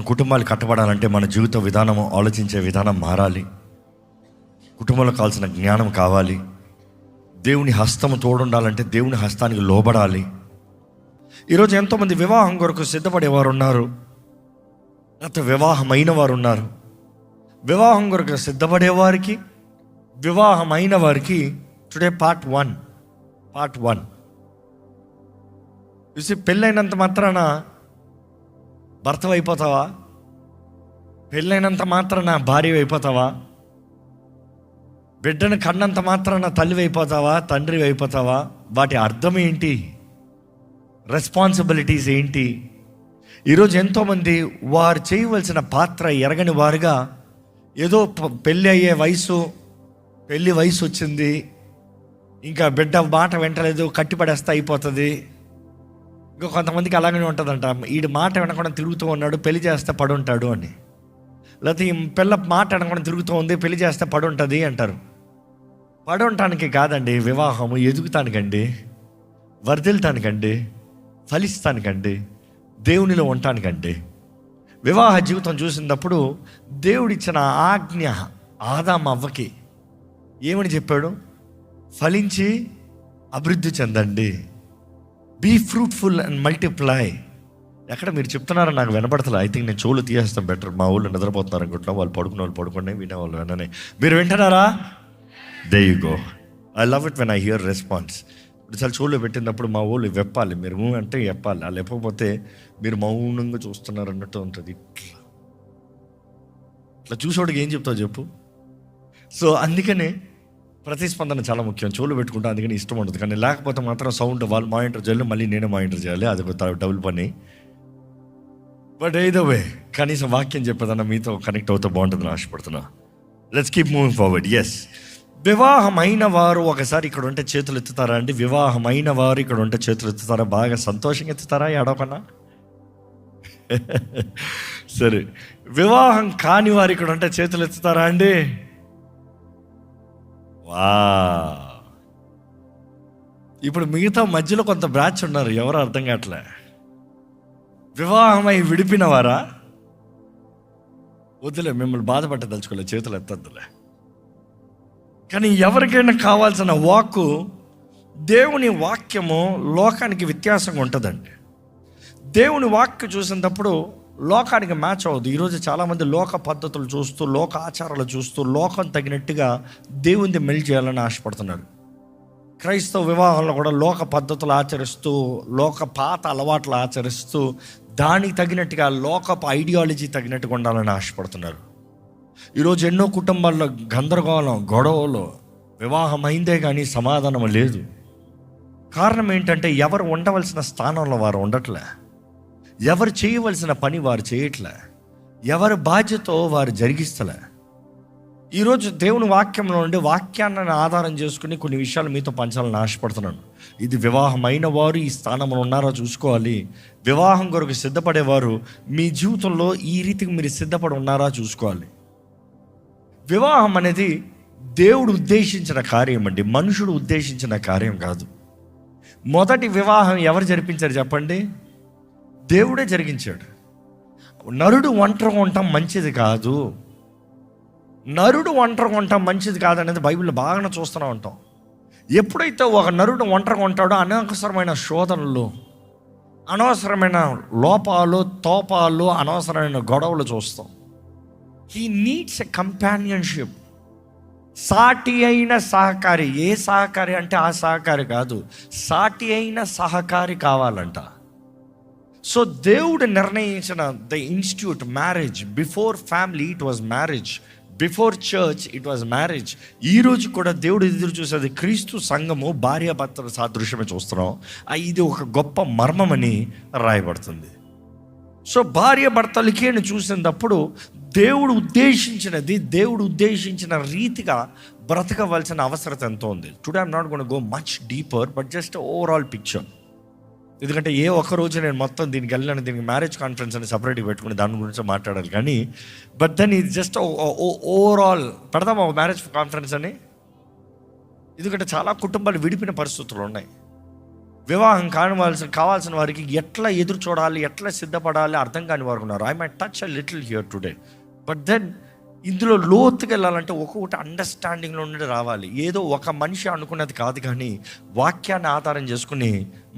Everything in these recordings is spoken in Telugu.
కుటుంబాలు కట్టబడాలంటే మన జీవిత విధానం, ఆలోచించే విధానం మారాలి. కుటుంబంలో కావాల్సిన జ్ఞానం కావాలి. దేవుని హస్తము తోడుండాలంటే దేవుని హస్తానికి లోబడాలి. ఈరోజు ఎంతోమంది వివాహం కొరకు సిద్ధపడేవారు ఉన్నారు, లేకపోతే వివాహమైన వారు ఉన్నారు. వివాహం కొరకు సిద్ధపడేవారికి, వివాహమైన వారికి టుడే పార్ట్ వన్ చూసి, పెళ్ళైనంత మాత్రాన భర్త అయిపోతావా? పెళ్ళైనంత మాత్రాన భార్య అయిపోతావా? బిడ్డను కన్నంత మాత్రాన తల్లి అయిపోతావా, తండ్రి అయిపోతావా? వాటి అర్థం ఏంటి? రెస్పాన్సిబిలిటీస్ ఏంటి? ఈరోజు ఎంతోమంది వారు చేయవలసిన పాత్ర ఎరగని వారుగా, ఏదో పెళ్ళి అయ్యే వయసు, పెళ్ళి వయసు వచ్చింది, ఇంకా బిడ్డ మాట వింటలేదు, కట్టిపడేస్తే అయిపోతుంది. ఇంకా కొంతమందికి అలాగనే ఉంటుందంట, వీడి మాట వినకుండా తిరుగుతూ ఉన్నాడు, పెళ్లి చేస్తే పడుంటాడు అని. లేకపోతే ఈ పిల్ల మాట వినకుండా తిరుగుతూ ఉంది, పెళ్లి చేస్తే పడుంటుంది అంటారు. పడుంటానికి కాదండి వివాహము, ఎదుగుతానికండి, వర్ధిల్తానికండి, ఫలిస్తానికండి, దేవునిలో ఉండటానికండి. వివాహ జీవితం చూసినప్పుడు దేవుడిచ్చిన ఆజ్ఞ ఆదాము అవ్వకి ఏమని చెప్పాడు? ఫలించి అభివృద్ధి చెందండి, బీ ఫ్రూట్ఫుల్ అండ్ మల్టిప్లై. ఎక్కడ మీరు చెప్తున్నారో నాకు వినపడతలే. ఐ థింక్ నేను చెవులు తీసేస్తాను బెటర్. మా ఊళ్ళో నిద్రపోతున్నారు అనుకుంటున్నా, వాళ్ళు పడుకున్న వాళ్ళు పడుకునే, వినేవాళ్ళు విననే. మీరు వింటున్నారా? They you go. I love it when I here response. ఇప్పుడు చాలా చెవులు పెట్టినప్పుడు మా ఊళ్ళు వెప్పాలి, మీరు అంటే చెప్పాలి. వాళ్ళు లేకపోతే మీరు మౌనంగా చూస్తున్నారు అన్నట్టు ఉంటుంది. ఇట్లా చూసేవాడికి ఏం చెప్తావు చెప్పు? సో అందుకనే ప్రతిస్పందన చాలా ముఖ్యం. చెవులు పెట్టుకుంటా, అందుకని ఇష్టం ఉండదు. కానీ లేకపోతే మాత్రం సౌండ్ వాళ్ళు మానిటర్ చేయాలి, మళ్ళీ నేనే మానిటర్ చేయాలి, అది ఒక డబుల్ పని. బట్ ఏదో వే కనీసం వాక్యం చెప్పేదన్నా మీతో కనెక్ట్ అవుతూ బాగుంటుందని ఆశపడుతున్నా. Let's keep moving forward. Yes, వివాహమైన వారు ఒకసారి ఇక్కడ ఉంటే చేతులు ఎత్తుతారా అండి? వివాహమైన వారు ఇక్కడ ఉంటే చేతులు ఎత్తుతారా? బాగా సంతోషంగా ఎత్తుతారా? ఏడవకన్నా సరే. వివాహం కాని వారు ఇక్కడ ఉంటే చేతులు ఎత్తుతారా అండి? వా, ఇప్పుడు మిగతా మధ్యలో కొంత బ్రాంచ్ ఉన్నారు, ఎవరు అర్థం కావట్లే. వివాహమై విడిపిన వారా? వద్దులే, మిమ్మల్ని బాధపట్టదలుచుకోలే, చేతులు ఎత్తద్దులే. కానీ ఎవరికైనా కావాల్సిన వాక్కు, దేవుని వాక్యము లోకానికి వ్యత్యాసంగా ఉంటుందండి. దేవుని వాక్యం చూసినప్పుడు లోకానికి మ్యాచ్ అవ్వదు. ఈరోజు చాలామంది లోక పద్ధతులు చూస్తూ, లోక ఆచారాలు చూస్తూ, లోకం తగినట్టుగా దేవుని మెల్లి చేయాలని ఆశపడుతున్నారు. క్రైస్తవ వివాహంలో కూడా లోక పద్ధతులు ఆచరిస్తూ, లోక పాత అలవాట్లు ఆచరిస్తూ, దానికి తగినట్టుగా లోకపు ఐడియాలజీ తగినట్టుగా ఉండాలని ఆశపడుతున్నారు. ఈరోజు ఎన్నో కుటుంబాల్లో గందరగోళం, గొడవలు, వివాహం అయిందే కానీ సమాధానం లేదు. కారణం ఏంటంటే ఎవరు ఉండవలసిన స్థానంలో వారు ఉండట్లే, ఎవరు చేయవలసిన పని వారు చేయట్లే, ఎవరి బాధ్యత వారు జరిగిస్తలే. ఈరోజు దేవుని వాక్యంలో నుండి వాక్యాన్ని ఆధారం చేసుకుని కొన్ని విషయాలు మీతో పంచాలని ఆశపడుతున్నాను. ఇది వివాహమైన వారు ఈ స్థానంలో ఉన్నారో చూసుకోవాలి. వివాహం కొరకు సిద్ధపడేవారు మీ జీవితంలో ఈ రీతికి మీరు సిద్ధపడి ఉన్నారా చూసుకోవాలి. వివాహం అనేది దేవుడు ఉద్దేశించిన కార్యం అండి, మనుషుడు ఉద్దేశించిన కార్యం కాదు. మొదటి వివాహం ఎవరు జరిపించారు చెప్పండి? దేవుడే జరిగించాడు. నరుడు ఒంటరిగా ఉండటం మంచిది కాదు, నరుడు ఒంటరిగా ఉండటం మంచిది కాదు అనేది బైబిల్లో బాగానే చూస్తూనే ఉంటాం. ఎప్పుడైతే ఒక నరుడు ఒంటరిగా ఉంటాడో అనవసరమైన శోధనలు, అనవసరమైన లోపాలు, తోపాలు, అనవసరమైన గొడవలు చూస్తాం. హీ నీడ్స్ ఎ కంపానియన్షిప్, సాటి అయిన సహకారి. ఏ సహకారి అంటే ఆ సహకారి కాదు, సాటి అయిన సహకారి కావాలంట. సో దేవుడు నిర్ణయించిన the institute marriage. Before family it was marriage, before church it was marriage. ఈరోజు కూడా దేవుడు ఎదురు చూసేది క్రీస్తు సంఘము, భార్యాభర్తల సాదృశ్యమే చూస్తున్నాం. ఇది ఒక గొప్ప మర్మమని రాయబడుతుంది. సో భార్య భర్తలకి చూసినప్పుడు దేవుడు ఉద్దేశించినది, దేవుడు ఉద్దేశించిన రీతిగా బ్రతకవలసిన అవసరం ఎంతో ఉంది. Today I'm not gonna go much deeper, but just overall picture. ఎందుకంటే ఏ ఒక్కరోజు నేను మొత్తం దీనికి వెళ్ళాను, దీనికి మ్యారేజ్ కాన్ఫరెన్స్ అని సపరేట్గా పెట్టుకుని దాని గురించి మాట్లాడాలి. కానీ బట్ దెన్ ఇది జస్ట్ ఓవరాల్ పెడదాం ఒక మ్యారేజ్ కాన్ఫరెన్స్ అని. ఎందుకంటే చాలా కుటుంబాలు విడిపిన పరిస్థితులు ఉన్నాయి. వివాహం కావాల్సిన వారికి ఎట్లా ఎదురు చూడాలి, ఎట్లా సిద్ధపడాలి అర్థం కాని వారు ఉన్నారు. I may touch a little here today. But then ఇందులో లోతుకి వెళ్ళాలంటే ఒక్కొక్కటి అండర్స్టాండింగ్లో నుండి రావాలి. ఏదో ఒక మనిషి అనుకున్నది కాదు, కానీ వాక్యాన్ని ఆధారం చేసుకుని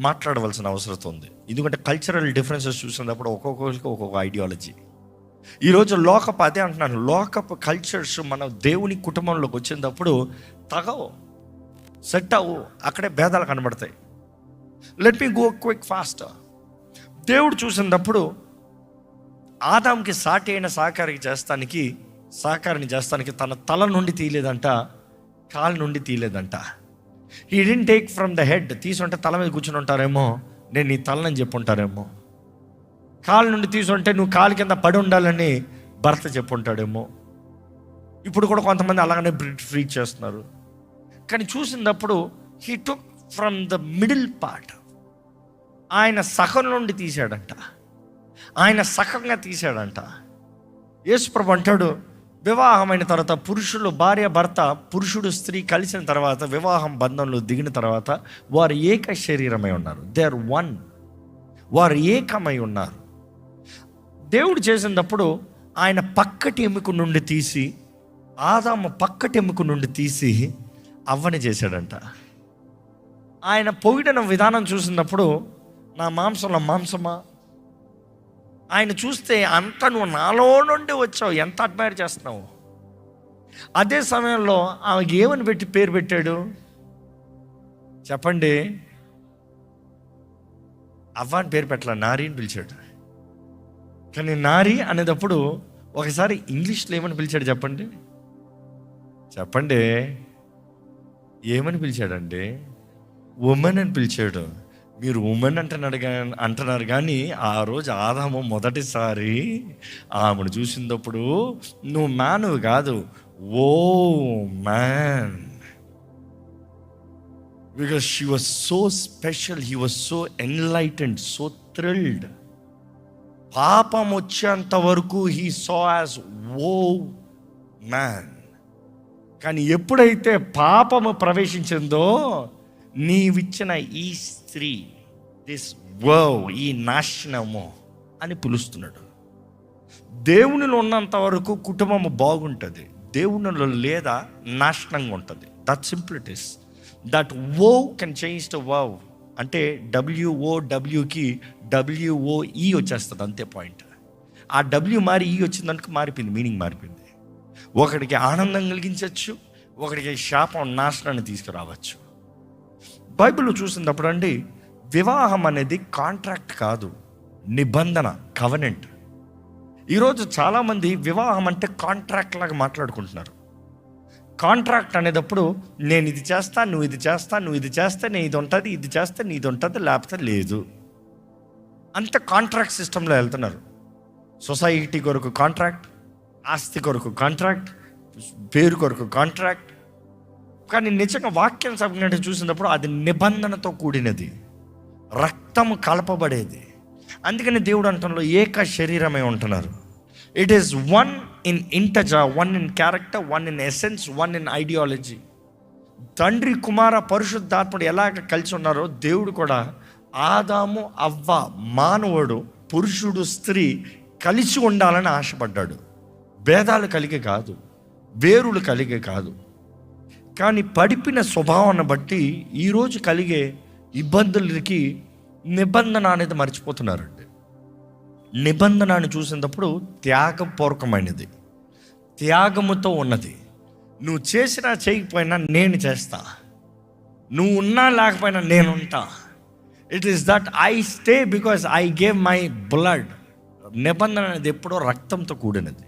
మాట్లాడవలసిన అవసరం ఉంది. ఎందుకంటే కల్చరల్ డిఫరెన్సెస్ చూసినప్పుడు ఒక్కొక్కరికి ఒక్కొక్క ఐడియాలజీ. ఈరోజు లోకపు, అదే అంటున్నాను, లోకపు కల్చర్స్ మన దేవుని కుటుంబంలోకి వచ్చినప్పుడు తగవు, సెట్ అవ్వు, అక్కడే భేదాలు కనబడతాయి. Let me go quick fast. దేవుడు చూసినప్పుడు ఆదాంకి సాటి అయిన సహకారిని చేస్తానికి తన తల నుండి తీయలేదంట, కాలు నుండి తీయలేదంట. He didn't take from the head. తీసుంటే తల మీద కూర్చుని ఉంటారేమో, నేను నీ తలని చెప్పుంటారేమో. కాలు నుండి తీసుంటే నువ్వు కాలు కింద పడి ఉండాలని భర్త చెప్పుంటాడేమో. ఇప్పుడు కూడా కొంతమంది అలాగనే ట్రీట్ చేస్తున్నారు. కానీ చూసినప్పుడు he took from the middle part. ఆయన సగం నుండి తీశాడంట, ఆయన సగంగా తీశాడంట. యేసుప్రభు అంటాడు, వివాహమైన తర్వాత పురుషులు, భార్య భర్త, పురుషుడు స్త్రీ కలిసిన తర్వాత, వివాహం బంధంలో దిగిన తర్వాత వారు ఏక శరీరమై ఉన్నారు. They are one. వారు ఏకమై ఉన్నారు. దేవుడు చేసినప్పుడు ఆయన పక్కటి ఎముక నుండి తీసి, ఆదాము పక్కటి ఎముక నుండి తీసి అవ్వని చేశాడంట. ఆయన పొగిడిన విధానం చూసినప్పుడు, నా మాంసంలో మాంసమా, ఆయన చూస్తే అంత నువ్వు నాలో నుండి వచ్చావు, ఎంత అడ్మైర్ చేస్తున్నావు. అదే సమయంలో ఆమెకి ఏమని పేరు పెట్టాడు చెప్పండి? అవ్వ అని పేరు పెట్టాల, నారి అని పిలిచాడు. కానీ నారి అనేటప్పుడు ఒకసారి ఇంగ్లీష్లో ఏమని పిలిచాడు చెప్పండి? ఏమని పిలిచాడండి? ఉమెన్ అని పిలిచాడు. మీరు ఉమెన్ అంటున్నారు కానీ ఆ రోజు ఆదాము మొదటిసారి ఆమెను చూసినప్పుడు నువ్వు మ్యాన్ కాదు, oh man, because she was so special, he was so enlightened, so thrilled. పాపం వచ్చేంత వరకు he saw as a man. కానీ ఎప్పుడైతే పాపము ప్రవేశించిందో, నీవిచ్చిన ఈ స్త్రీ, దిస్ వర్వ్, ఈ నాశనము అని పిలుస్తున్నాడు. దేవునిలో ఉన్నంత వరకు కుటుంబము బాగుంటుంది, దేవునిలో లేదా నాశనంగా ఉంటుంది. That simple it is. That వో కెన్ చేంజ్ ద వర్వ్. అంటే WOWకి WOE వచ్చేస్తుంది, అంతే పాయింట్. ఆ W మారి ఈ వచ్చిందనుకో మారిపోయింది, మీనింగ్ మారిపోయింది. ఒకడికి ఆనందం కలిగించవచ్చు, ఒకడికి శాపం, నాశనాన్ని తీసుకురావచ్చు. బైబిల్లో చూసినప్పుడు అండి, వివాహం అనేది కాంట్రాక్ట్ కాదు, నిబంధన, కవెనెంట్. ఈరోజు చాలామంది వివాహం అంటే కాంట్రాక్ట్ లాగా మాట్లాడుకుంటున్నారు. కాంట్రాక్ట్ అనేటప్పుడు నేను ఇది చేస్తా, నువ్వు ఇది చేస్తా, నువ్వు ఇది చేస్తే నేను ఇది ఉంటుంది, ఇది చేస్తే నీది ఉంటుంది, లేకపోతే లేదు. అంత కాంట్రాక్ట్ సిస్టంలో వెళ్తున్నారు. సొసైటీ కొరకు కాంట్రాక్ట్, ఆస్తి కొరకు కాంట్రాక్ట్, పేరు కొరకు కాంట్రాక్ట్. కానీ నిజంగా వాక్యం సభ్యులంటే చూసినప్పుడు అది నిబంధనతో కూడినది, రక్తము కలపబడేది. అందుకని దేవుడు అంటంలో ఏక శరీరమై ఉంటున్నారు. ఇట్ ఈస్ వన్ ఇన్ ఇంటజా, one in character, one in essence, one in ideology. తండ్రి, కుమార, పరిశుద్ధాత్ముడు ఎలాగ కలిసి ఉన్నారో దేవుడు కూడా ఆదాము, అవ్వ, మానవుడు, పురుషుడు, స్త్రీ కలిసి ఉండాలని ఆశపడ్డాడు. భేదాలు కలిగే కాదు, వేరులు కలిగే కాదు. కానీ పడిపిన స్వభావాన్ని బట్టి ఈరోజు కలిగే ఇబ్బందులకి నిబంధన అనేది మర్చిపోతున్నారండి. నిబంధనని చూసినప్పుడు త్యాగపూర్వకమైనది, త్యాగముతో ఉన్నది. నువ్వు చేసినా చేయకపోయినా నేను చేస్తా, నువ్వు ఉన్నా లేకపోయినా నేను ఉంటా. It is that I stay because I gave my blood. నిబంధన అనేది ఎప్పుడో రక్తంతో కూడినది.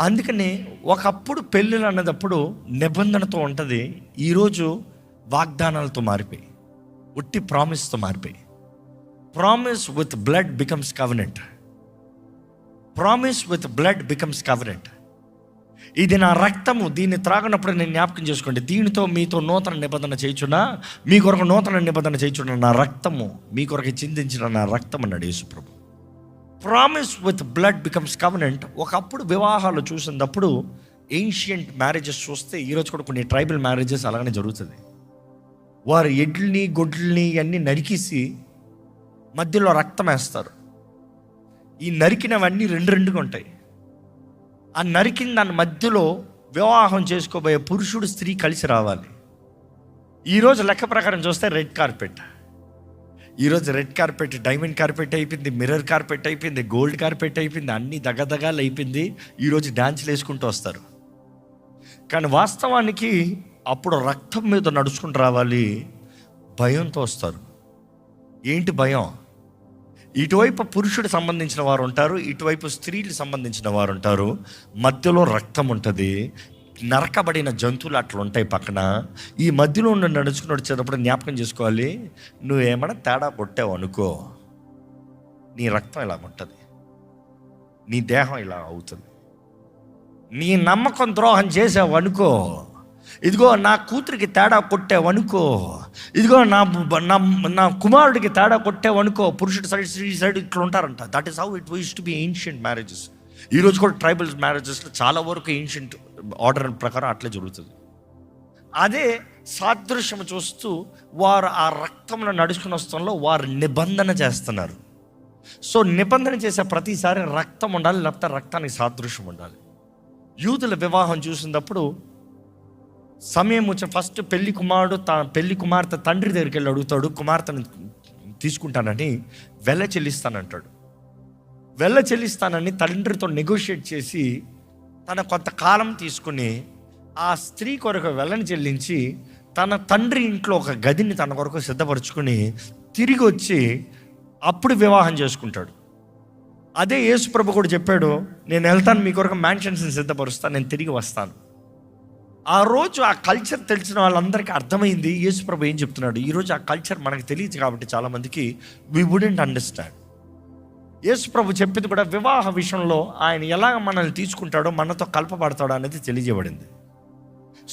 అందుకని ఒకప్పుడు పెళ్ళిళ్ళు అన్నదప్పుడు నిబంధనతో ఉంటుంది, ఈరోజు వాగ్దానాలతో మారిపోయి, ఉట్టి ప్రామిస్తో మారిపోయి. Promise with blood becomes covenant. Promise with blood becomes covenant. ఇది నా రక్తము, దీన్ని త్రాగినప్పుడు నేను జ్ఞాపకం చేసుకోండి, దీనితో మీతో నూతన నిబంధన చేయుచున్నా, మీ కొరకు నూతన నిబంధన చేయుచున్నా, నా రక్తము మీ కొరకు చిందించిన నా రక్తం అన్నాడు యేసుప్రభు. Promise with blood becomes covenant. ఒకప్పుడు వివాహాలు చూసినప్పుడు ఏన్షియంట్ మ్యారేజెస్ చూస్తే ఈరోజు కూడా కొన్ని ట్రైబల్ మ్యారేజెస్ అలాగనే జరుగుతుంది. వారు ఎడ్లని గొడ్లని అన్నీ నరికేసి మధ్యలో రక్తం వేస్తారు. ఈ నరికినవన్నీ రెండుగా ఉంటాయి. ఆ నరికిన దాని మధ్యలో వివాహం చేసుకోబోయే పురుషుడు స్త్రీ కలిసి రావాలి. ఈరోజు లెక్క ప్రకారం చూస్తే రెడ్ కార్పెట్. ఈరోజు రెడ్ కార్పెట్, డైమండ్ కార్పెట్ అయిపోయింది, మిర్రర్ కార్పెట్ అయిపోయింది, గోల్డ్ కార్పెట్ అయిపోయింది, అన్ని దగదగాలు అయిపోయింది. ఈరోజు డాన్స్లు వేసుకుంటూ వస్తారు. కానీ వాస్తవానికి అప్పుడు రక్తం మీద నడుచుకుంటూ రావాలి. భయంతో వస్తారు. ఏంటి భయం? ఇటువైపు పురుషుడు సంబంధించిన వారు ఉంటారు, ఇటువైపు స్త్రీలు సంబంధించిన వారు ఉంటారు. మధ్యలో రక్తం ఉంటుంది. నరకబడిన జంతువులు అట్లా ఉంటాయి పక్కన. ఈ మధ్యలో ఉన్న నడుచుకుని వచ్చేటప్పుడు జ్ఞాపకం చేసుకోవాలి, నువ్వేమైనా తేడా కొట్టావు అనుకో, నీ రక్తం ఇలా ఉంటుంది, నీ దేహం ఇలా అవుతుంది. నీ నమ్మకం ద్రోహం చేసావు అనుకో, ఇదిగో నా కూతురికి తేడా కొట్టావనుకో, ఇదిగో నా కుమారుడికి తేడా కొట్టావనుకో, పురుషుడి సైడ్ స్త్రీ సైడ్ ఇట్లా ఉంటారంట. That is how it used to be ancient marriages. ఈరోజు కూడా ట్రైబల్ మ్యారేజెస్లో చాలా వరకు ఏన్షియంట్ ఆర్డర్ ప్రకారం అట్లే జరుగుతుంది. అదే సాదృశ్యం చూస్తూ వారు ఆ రక్తంలో నడుచుకుని వస్తంలో వారు నిబంధన చేస్తున్నారు. సో నిబంధన చేసే ప్రతిసారి రక్తం ఉండాలి, లేకపోతే రక్తానికి సాదృశ్యం ఉండాలి. యూదుల వివాహం చూసినప్పుడు సమయం వచ్చి ఫస్ట్ పెళ్లి కుమార్తె తండ్రి దగ్గరికి వెళ్ళి అడుగుతాడు, కుమార్తెను తీసుకుంటానని వెల చెల్లిస్తానంటాడు. వెల చెల్లిస్తానని తండ్రితో నెగోషియేట్ చేసి తన కొంతకాలం తీసుకుని ఆ స్త్రీ కొరకు వెలని చెల్లించి తన తండ్రి ఇంట్లో ఒక గదిని తన కొరకు సిద్ధపరచుకుని తిరిగి వచ్చి అప్పుడు వివాహం చేసుకుంటాడు. అదే యేసుప్రభు కూడా చెప్పాడు, నేను వెళ్తాను మీ కొరకు మ్యాన్షన్స్ని సిద్ధపరుస్తాను, నేను తిరిగి వస్తాను. ఆ రోజు ఆ కల్చర్ తెలిసిన వాళ్ళందరికీ అర్థమైంది యేసుప్రభు ఏం చెప్తున్నాడు. ఈరోజు ఆ కల్చర్ మనకు తెలియదు కాబట్టి చాలామందికి వి వుడెంట్ అండర్స్టాండ్. యేసుప్రభు చెప్పింది కూడా వివాహ విషయంలో ఆయన ఎలాగ మనల్ని తీసుకుంటాడో, మనతో కలపబడతాడో అనేది తెలియజేయబడింది.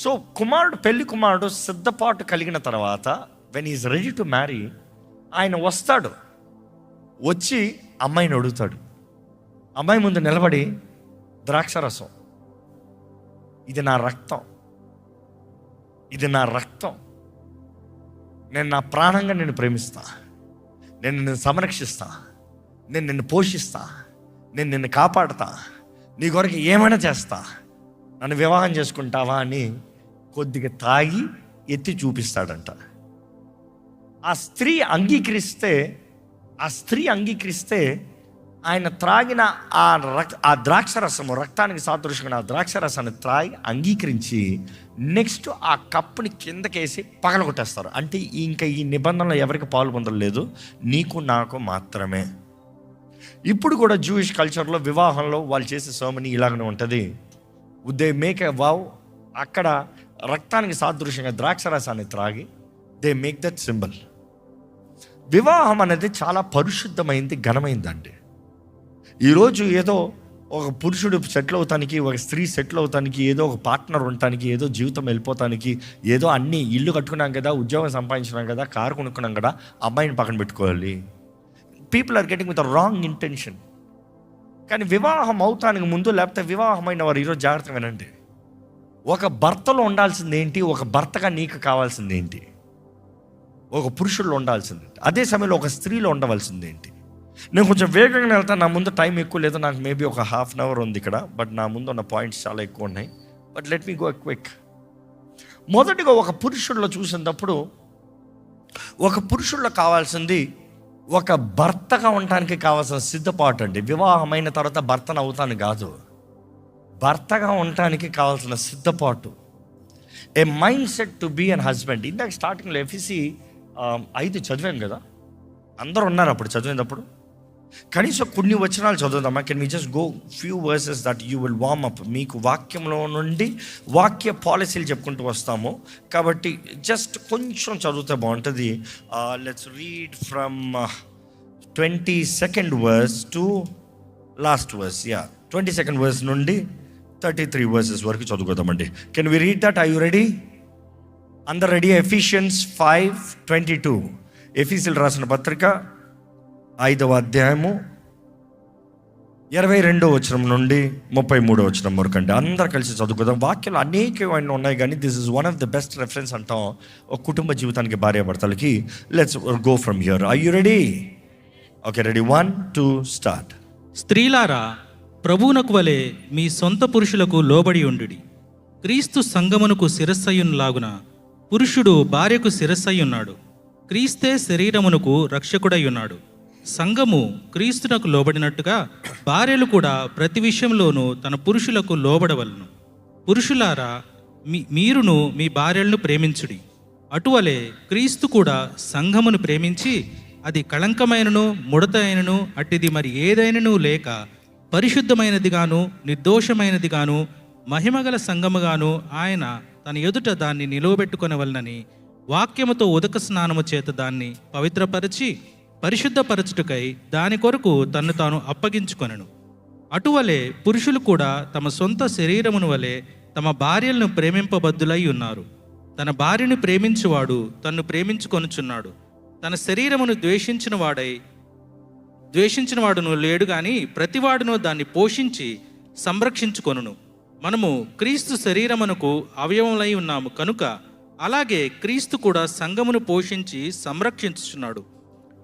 సో పెళ్లి కుమారుడు సిద్ధపాటు కలిగిన తర్వాత when is ready to marry, ఆయన వస్తాడు. వచ్చి అమ్మాయిని అడుగుతాడు. అమ్మాయి ముందు నిలబడి, ద్రాక్షరసం, ఇది నా రక్తం, ఇది నా రక్తం, నేను నా ప్రాణంగా నిన్ను ప్రేమిస్తా, నేను నిన్ను సంరక్షిస్తా, నేను నిన్ను పోషిస్తా, నేను నిన్ను కాపాడుతా, నీ కొరకు ఏమైనా చేస్తా, నన్ను వివాహం చేసుకుంటావా అని కొద్దిగా తాగి ఎత్తి చూపిస్తాడంట. ఆ స్త్రీ అంగీకరిస్తే ఆయన త్రాగిన ఆ ద్రాక్షరసము, రక్తానికి సాదృశ్యంగా ఆ ద్రాక్షరసాన్ని త్రాగి అంగీకరించి నెక్స్ట్ ఆ కప్పుని కిందకేసి పగలగొట్టేస్తారు. అంటే ఇంకా ఈ నిబంధనలో ఎవరికి పాలు పొందలేదు, నీకు నాకు మాత్రమే. ఇప్పుడు కూడా జూయిష్ కల్చర్లో వివాహంలో వాళ్ళు చేసే సెరమనీ ఇలాగనే ఉంటుంది. They make a wow. అక్కడ రక్తానికి సాదృశ్యంగా ద్రాక్షరసాన్ని త్రాగి దే మేక్ దట్ సింబల్. వివాహం అనేది చాలా పరిశుద్ధమైంది, ఘనమైందండి. ఈరోజు ఏదో ఒక పురుషుడు సెటిల్ అవుతానికి, ఒక స్త్రీ సెటిల్ అవుతానికి, ఏదో ఒక పార్ట్నర్ ఉండటానికి, ఏదో జీవితం వెళ్ళిపోతానికి, ఏదో అన్ని ఇల్లు కట్టుకున్నాం కదా, ఉద్యోగం సంపాదించినాం కదా, కారు కొనుక్కున్నాం కదా, అమ్మాయిని పక్కన పెట్టుకోవాలి. People are getting with a wrong intention. కానీ వివాహం అవుతానికి ముందు, లేకపోతే వివాహమైన వారు ఈరోజు జాగ్రత్తగా వినండి. ఒక భర్తలో ఉండాల్సింది ఏంటి, ఒక భర్తగా నీకు కావాల్సింది ఏంటి, ఒక పురుషుల్లో ఉండాల్సింది, అదే సమయంలో ఒక స్త్రీలో ఉండవలసింది ఏంటి. నేను కొంచెం వేగంగా వెళ్తాను, నా ముందు టైం ఎక్కువ లేదు, నాకు మేబీ ఒక హాఫ్ అన్ అవర్ ఉంది ఇక్కడ, బట్ నా ముందు ఉన్న పాయింట్స్ చాలా ఎక్కువ ఉన్నాయి. But let me go quick. మొదటిగా ఒక పురుషుల్లో చూసినప్పుడు, ఒక పురుషుల్లో కావాల్సింది ఒక భర్తగా ఉండటానికి కావాల్సిన సిద్ధపాటు అండి. వివాహమైన తర్వాత భర్తను అవుతాను కాదు, భర్తగా ఉండటానికి కావాల్సిన సిద్ధపాటు. A mindset to be a husband. ఇందాక స్టార్టింగ్లో ఎఫ్ఎస్సి 5 చదివాం కదా, అందరూ ఉన్నారు అప్పుడు చదివేటప్పుడు. కనీసం కొన్ని వచనాలు చదువుదామా? Can we just go few verses that you will warm up. మీకు వాక్యంలో నుండి వాక్య పాలసీలు చెప్పుకుంటూ వస్తాము కాబట్టి జస్ట్ కొంచెం చదివితే బాగుంటుంది. Let's read from 22nd verse to last verse. 22nd verse నుండి 33 verses వరకు చదువుకుందామండి. Can we read that? Are you ready? అందరు రెడీ? ఎఫిషియన్స్ 5:22. ఎఫీసీయులకు రాసిన పత్రిక 5వ అధ్యాయము 22వ వచనం నుండి 33వ వచనం వరకు అండి. అందరు కలిసి చదువుకుందాం. వాక్యాలు అనేకమైన ఉన్నాయి, కానీ this is one of the best reference అంటాం ఒక కుటుంబ జీవితానికి, భార్యాభర్తలకి. Let's go from here. Are you ready? Okay, ready. 1 2 start. స్త్రీలారా, ప్రభువునకు వలె మీ సొంత పురుషులకు లోబడి ఉండుడి. క్రీస్తు సంగమునకు శిరస్సయ్యులాగున పురుషుడు భార్యకు శిరస్సయ్యున్నాడు. క్రీస్తే శరీరమునకు రక్షకుడై ఉన్నాడు. సంఘము క్రీస్తునకు లోబడినట్టుగా భార్యలు కూడా ప్రతి విషయంలోనూ తన పురుషులకు లోబడవలను. పురుషులారా, మీరును మీ భార్యలను ప్రేమించుడి. అటువలే క్రీస్తు కూడా సంఘమును ప్రేమించి అది కళంకమైనను ముడత అయినను అట్టిది మరి ఏదైనను లేక పరిశుద్ధమైనదిగాను నిర్దోషమైనదిగాను మహిమగల సంఘముగాను ఆయన తన ఎదుట దాన్ని నిలువబెట్టుకొనవలనని వాక్యముతో ఉదక స్నానము చేత దాన్ని పవిత్రపరిచి పరిశుద్ధపరచుటకై దాని కొరకు తన్ను తాను అప్పగించుకొనెను. అటువలే పురుషులు కూడా తమ సొంత శరీరమును వలె తమ భార్యలను ప్రేమింపబద్దులై ఉన్నారు. తన భార్యను ప్రేమించువాడు తన్ను ప్రేమించుకొనుచున్నాడు. తన శరీరమును ద్వేషించిన వాడును లేడు గాని ప్రతివాడును దాన్ని పోషించి సంరక్షించుకొనును. మనము క్రీస్తు శరీరమునకు అవయవములై ఉన్నాము కనుక అలాగే క్రీస్తు కూడా సంఘమును పోషించి సంరక్షించుచున్నాడు.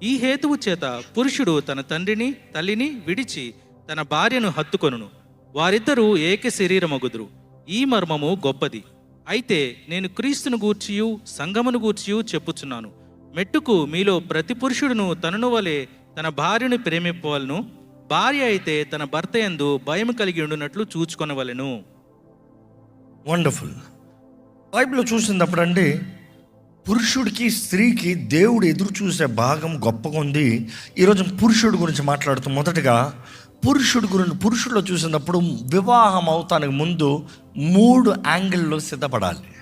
ఈ హేతువు చేత పురుషుడు తన తండ్రిని తల్లిని విడిచి తన భార్యను హత్తుకొనును, వారిద్దరూ ఏక శరీరమగుదురు. ఈ మర్మము గొప్పది. అయితే నేను క్రీస్తును గూర్చియు సంఘమును గూర్చియు చెప్పుచున్నాను. మెట్టుకు మీలో ప్రతి పురుషుడును తనను వలె తన భార్యను ప్రేమింపవలను. భార్య అయితే తన భర్త యందు భయం కలిగి ఉండునట్లు చూచుకొనవలెను. వండర్ఫుల్. బైబిల్లో చూసినప్పుడు అండి, పురుషుడికి స్త్రీకి దేవుడు ఎదురు చూసే భాగం గొప్పగా ఉంది. ఈరోజు పురుషుడి గురించి మాట్లాడుతూ మొదటగా పురుషుడిలో చూసినప్పుడు వివాహం అవుతానికి ముందు 3 యాంగిల్లో సిద్ధపడాలి.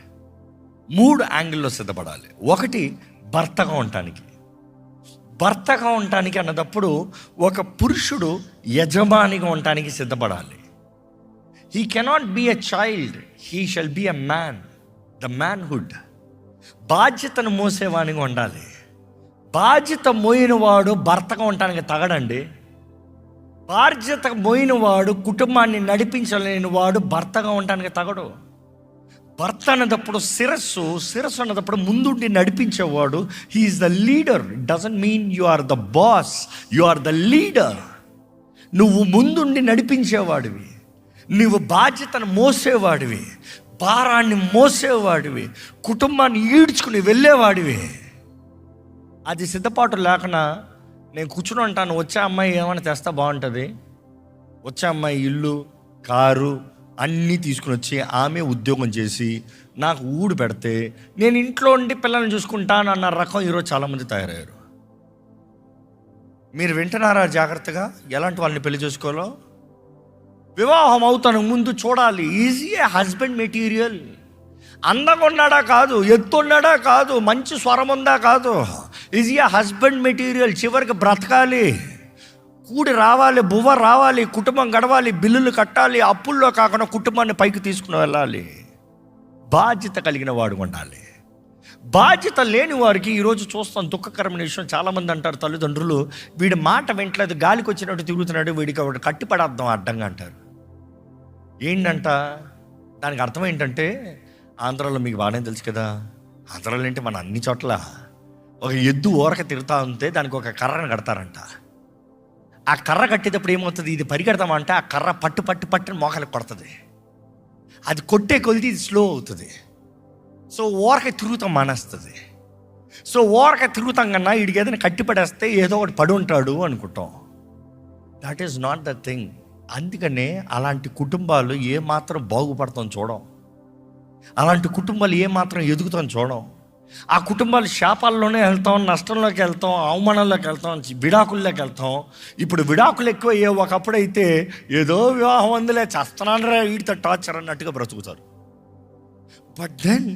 3 యాంగిల్లో సిద్ధపడాలి. ఒకటి, భర్తగా ఉండటానికి అన్నదప్పుడు ఒక పురుషుడు యజమానిగా ఉండటానికి సిద్ధపడాలి. He cannot be a child, he shall be a man, the manhood. బాధ్యతను మోసేవానిగా ఉండాలి. బాధ్యత మోయినవాడు భర్తగా ఉండటానికి తగడండి. బాధ్యత మోయినవాడు కుటుంబాన్ని నడిపించలేని వాడు భర్తగా ఉండటానికి తగడు. భర్త అన్నదప్పుడు శిరస్సు అన్నదప్పుడు ముందుండి నడిపించేవాడు. He is the leader. It doesn't mean you are the boss, you are the leader. నువ్వు ముందుండి నడిపించేవాడివి, నువ్వు బాధ్యతను మోసేవాడివి, భారాన్ని మోసేవాడివి, కుటుంబాన్ని ఈడ్చుకుని వెళ్ళేవాడివి. అది సిద్ధపాటు లేకుండా నేను కూర్చుని ఉంటాను. వచ్చే అమ్మాయి ఏమైనా తెస్తా బాగుంటుంది, వచ్చే అమ్మాయి ఇల్లు కారు అన్నీ తీసుకుని వచ్చి ఆమె ఉద్యోగం చేసి నాకు ఊడు పెడితే నేను ఇంట్లో ఉండి పిల్లల్ని చూసుకుంటాను అన్న రకం ఈరోజు చాలామంది తయారయ్యారు. మీరు వింటున్నారా జాగ్రత్తగా? ఎలాంటి వాళ్ళని పెళ్లి చేసుకోవాలో వివాహం అవుతాను ముందు చూడాలి. Easy husband material. అందంగా ఉన్నాడా కాదు, ఎత్తు ఉన్నాడా కాదు, మంచి స్వరం ఉందా కాదు, ఈజీ హస్బెండ్ మెటీరియల్. చివరికి బ్రతకాలి, కూడి రావాలి, బువ్వ రావాలి, కుటుంబం గడవాలి, బిల్లులు కట్టాలి, అప్పుల్లో కాకుండా కుటుంబాన్ని పైకి తీసుకుని వెళ్ళాలి. బాధ్యత కలిగిన వాడు ఉండాలి. బాధ్యత లేని వారికి ఈరోజు చూస్తాం దుఃఖకరమైన విషయం. చాలామంది అంటారు తల్లిదండ్రులు, వీడి మాట వింటలేదు, గాలికి వచ్చినట్టు తిరుగుతున్నాడు, వీడికి ఒకటి కట్టిపడేద్దాం అడ్డంగా అంటారు. ఏంటంట దానికి అర్థం ఏంటంటే, ఆంధ్రాలో మీకు బాగానే తెలుసు కదా, ఆంధ్రాలో ఏంటి మన అన్ని చోట్ల ఒక ఎద్దు ఊరక తిరుగుతూ ఉంటే దానికి ఒక కర్రను కడతారంట. ఆ కర్ర కట్టేటప్పుడు ఏమవుతుంది, ఇది పరిగెడతామంటే ఆ కర్ర పట్టు మోకాలకు కొడుతుంది. అది కొట్టే కొలిది ఇది స్లో అవుతుంది. సో ఊరక తిరుగుతాం మానేస్తుంది. సో ఊరక తిరుగుతాం కన్నా వీడికి ఏదైనా కట్టిపడేస్తే ఏదో ఒకటి పడి ఉంటాడు అనుకుంటాం. That is not the thing. అందుకనే అలాంటి కుటుంబాలు ఏమాత్రం బాగుపడతాం చూడం, అలాంటి కుటుంబాలు ఏమాత్రం ఎదుగుతాం చూడం. ఆ కుటుంబాలు శాపాల్లోనే వెళ్తాం, నష్టంలోకి వెళ్తాం, అవమానంలోకి వెళ్తాం, విడాకుల్లోకి వెళ్తాం. ఇప్పుడు విడాకులు ఎక్కువ అయ్యే, ఒకప్పుడైతే ఏదో వివాహం అందులే చేస్తున్నారా వీడితో టార్చర్ అన్నట్టుగా బ్రతుకుతారు. బట్ దెన్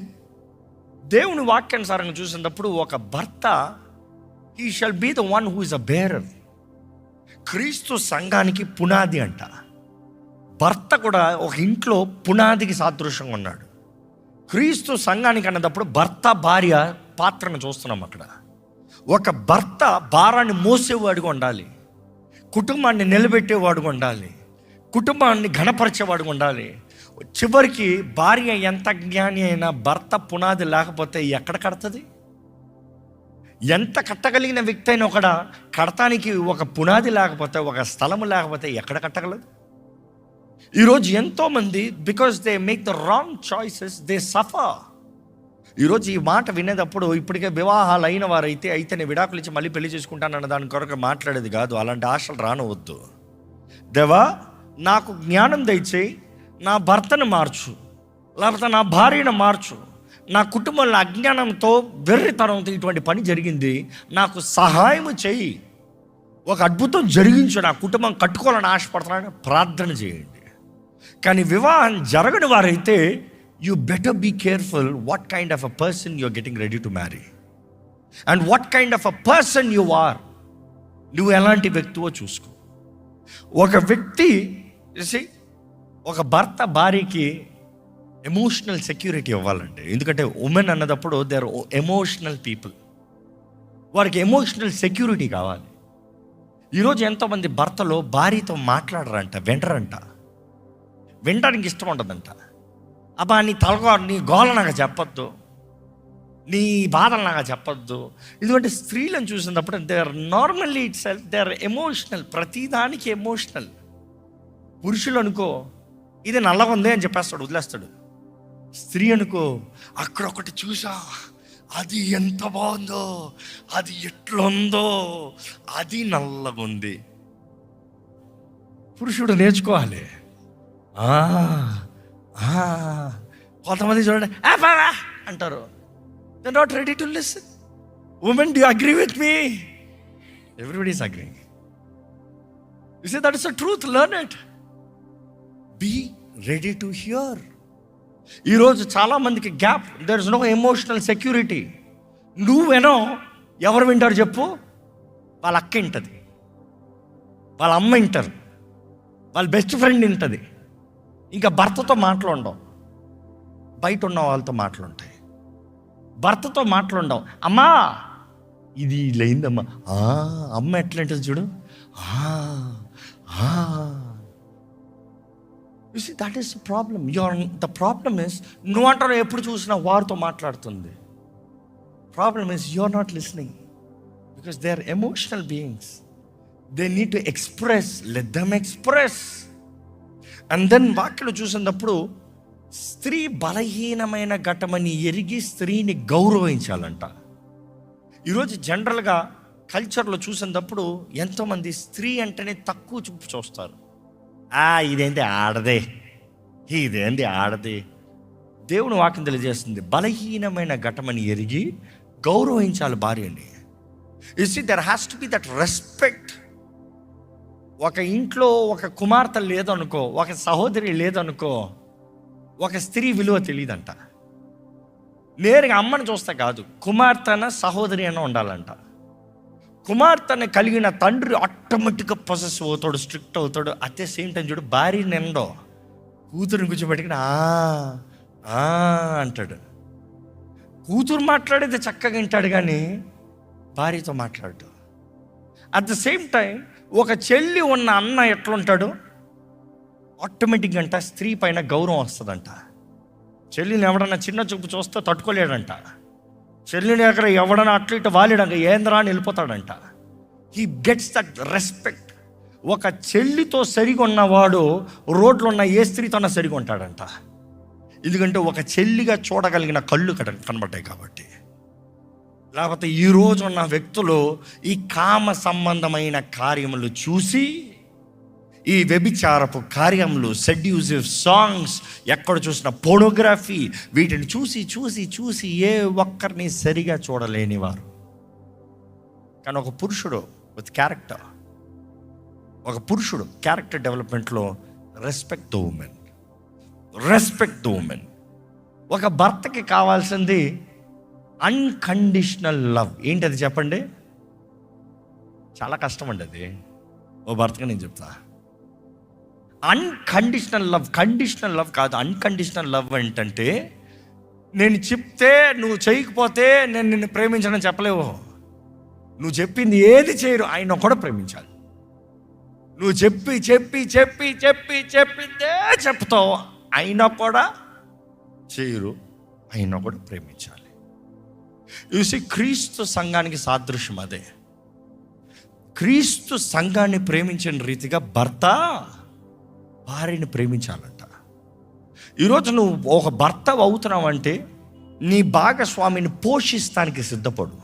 దేవుని వాక్యానుసారంగా చూసినప్పుడు ఒక భర్త, he shall be the one who is a bearer. క్రీస్తు సంఘానికి పునాది అంట. భర్త కూడా ఒక ఇంట్లో పునాదికి సాదృశ్యంగా ఉన్నాడు. క్రీస్తు సంఘానికి అన్నప్పుడు భర్త భార్య పాత్రను చూస్తున్నాం అక్కడ. ఒక భర్త భారాన్ని మోసేవాడిగా ఉండాలి, కుటుంబాన్ని నిలబెట్టేవాడుగా ఉండాలి, కుటుంబాన్ని ఘనపరిచేవాడుగా ఉండాలి. చివరికి భార్య ఎంత జ్ఞాని అయినా భర్త పునాది లేకపోతే ఎక్కడ కడుతుంది? ఎంత కట్టగలిగిన వ్యక్తి అయినా ఒకడ కడతానికి ఒక పునాది లేకపోతే, ఒక స్థలము లేకపోతే ఎక్కడ కట్టగలదు? ఈరోజు ఎంతోమంది because they make the wrong choices they suffer. ఈరోజు ఈ మాట వినేటప్పుడు ఇప్పటికే వివాహాలు అయిన వారైతే నేను విడాకులు ఇచ్చి మళ్ళీ పెళ్లి చేసుకుంటానన్న దాని కొరకు మాట్లాడేది కాదు. అలాంటి ఆశలు రానవద్దు. దేవా, నాకు జ్ఞానం దయచేయి, నా భర్తను మార్చు, లేకపోతే నా భార్యను మార్చు. నా కుటుంబంలో అజ్ఞానంతో వెర్రితనంతో ఇటువంటి పని జరిగింది, నాకు సహాయం చేయి, ఒక అద్భుతం జరిగించు, నా కుటుంబం కట్టుకోవాలని ఆశపడుతున్నానని ప్రార్థన చేయండి. కానీ వివాహం జరగని వారైతే you better be careful what kind of a person you are getting ready to marry and what kind of a person you are. నువ్వు ఎలాంటి వ్యక్తివో చూసుకో. ఒక వ్యక్తి ఒక భర్త భార్యకి ఎమోషనల్ సెక్యూరిటీ ఇవ్వాలండి. ఎందుకంటే ఉమెన్ అన్నదప్పుడు దే ఆర్ ఎమోషనల్ పీపుల్, వారికి ఎమోషనల్ సెక్యూరిటీ కావాలి. ఈరోజు ఎంతోమంది భర్తలో భార్యతో మాట్లాడరంట, వినడానికి ఇష్టం ఉండదంట. అబ్బా, నీ నీ గోల నాకు చెప్పొద్దు, నీ బాధలు నాకు చెప్పొద్దు. ఎందుకంటే స్త్రీలను చూసినప్పుడు they are normally itself they are emotional, ప్రతిదానికి ఎమోషనల్. పురుషులు అనుకో ఇది నల్లగా ఉంది అని చెప్పేస్తాడు, వదిలేస్తాడు. స్త్రీ అనుకో అక్కడ ఒకటి చూసా, అది ఎంత బాగుందో, అది ఎట్లుందో, అది నల్లగా ఉంది. పురుషుడు నేర్చుకోవాలి. కొంతమంది చూడండి అంటారు, they not ready to listen. Women, do you agree with me? Everybody is agreeing. You say that is the truth, learn it, be ready to hear. ఈరోజు చాలామందికి gap, there is no emotional security. నువ్వేనో ఎవరు వింటారు చెప్పు? వాళ్ళ అక్క వింటుంది, వాళ్ళ అమ్మ వింటారు, వాళ్ళ బెస్ట్ ఫ్రెండ్ వింటుంది. ఇంకా భర్తతో మాట్లాడడం, బయట ఉన్న వాళ్ళతో మాట్లాడుంటాయి. భర్తతో మాట్లాడడం, అమ్మా ఇది లేదమ్మా, అమ్మ ఎట్లంటుంది చూడు. You see, that is the problem. The problem is, నువ్వు అంటారు ఎప్పుడు చూసినా వారితో మాట్లాడుతుంది. Problem is you're not listening because they are emotional beings. They need to express. Let them express. And then వాక్యలు చూసినప్పుడు స్త్రీ బలహీనమైన ఘటమని ఎరిగి స్త్రీని గౌరవించాలంట. ఈరోజు జనరల్గా కల్చర్లో చూసినప్పుడు ఎంతోమంది స్త్రీ అంటేనే తక్కువ చూపు చూస్తారు. ఇదేంటి ఆడదే, ఇదేంటి ఆడదే. దేవుని వాక్యం తెలియజేస్తుంది, బలహీనమైన ఘటమని ఎరిగి గౌరవించాలి భార్యని. You see, there has to be that respect. ఒక ఇంట్లో ఒక కుమార్తె లేదనుకో, ఒక సహోదరి లేదనుకో, ఒక స్త్రీ విలువ తెలియదంట. నేరుగా అమ్మని చూస్తే కాదు, కుమార్తెన సహోదరి అయినా ఉండాలంట. కుమార్తెని కలిగిన తండ్రి ఆటోమేటిక్గా పొసెసివ్ అవుతాడు, స్ట్రిక్ట్ అవుతాడు. అట్ ద సేమ్ టైం చూడు, భార్య నిండో కూతురుని కూర్చోబెట్టుకుని అంటాడు. కూతురు మాట్లాడేది చక్కగా వింటాడు కానీ భార్యతో మాట్లాడు. అట్ ద సేమ్ టైం ఒక చెల్లి ఉన్న అన్న ఎట్లుంటాడు, ఆటోమేటిక్గా అంట స్త్రీ పైన గౌరవం వస్తుందంట. చెల్లిని ఎవడన్నా చిన్న చూపు చూస్తే తట్టుకోలేడంట. చెల్లిని దగ్గర ఎవడన్నా అట్లు ఇటు వాలిడంగా ఏంద్రా అని వెళ్ళిపోతాడంట. He gets that respect. ఒక చెల్లితో సరిగా ఉన్నవాడు రోడ్లో ఉన్న ఏ స్త్రీతోన్నా సరిగా ఉంటాడంట. ఎందుకంటే ఒక చెల్లిగా చూడగలిగిన కళ్ళు కనబడ్డాయి కాబట్టి. లేకపోతే ఈరోజు ఉన్న వ్యక్తులు ఈ కామ సంబంధమైన కార్యములు చూసి, ఈ వ్యభిచారపు కార్యములు, సెడ్యూసివ్ సాంగ్స్, ఎక్కడ చూసిన పోర్నోగ్రఫీ, వీటిని చూసి చూసి చూసి ఏ ఒక్కరిని సరిగా చూడలేనివారు. కానీ ఒక పురుషుడు విత్ క్యారెక్టర్, ఒక పురుషుడు క్యారెక్టర్ డెవలప్మెంట్లో respect the women, respect the women. ఒక భర్తకి కావాల్సింది అన్కండిషనల్ లవ్. ఏంటి అది చెప్పండి? చాలా కష్టం అండి అది. ఓ భర్తగా నేను చెప్తా, అన్కండిషనల్ లవ్. కండిషనల్ లవ్ కాదు, అన్కండిషనల్ లవ్ ఏంటంటే, నేను చెప్తే నువ్వు చేయకపోతే నేను నిన్ను ప్రేమించనని చెప్పలేవు. నువ్వు చెప్పింది ఏది చేయరు, ఆయన కూడా ప్రేమించాలి. నువ్వు చెప్పి చెప్పి చెప్పి చెప్పి చెప్పిందే చెప్తావు, అయినా కూడా చేయరు, అయినా కూడా ప్రేమించాలి. చూసి క్రీస్తు సంఘానికి సాదృశ్యం అదే. క్రీస్తు సంఘాన్ని ప్రేమించిన రీతిగా భర్త భార్యని ప్రేమించాలంట. ఈరోజు నువ్వు ఒక భర్త అవుతున్నావు అంటే నీ భాగస్వామిని పోషిస్తానికి సిద్ధపడు.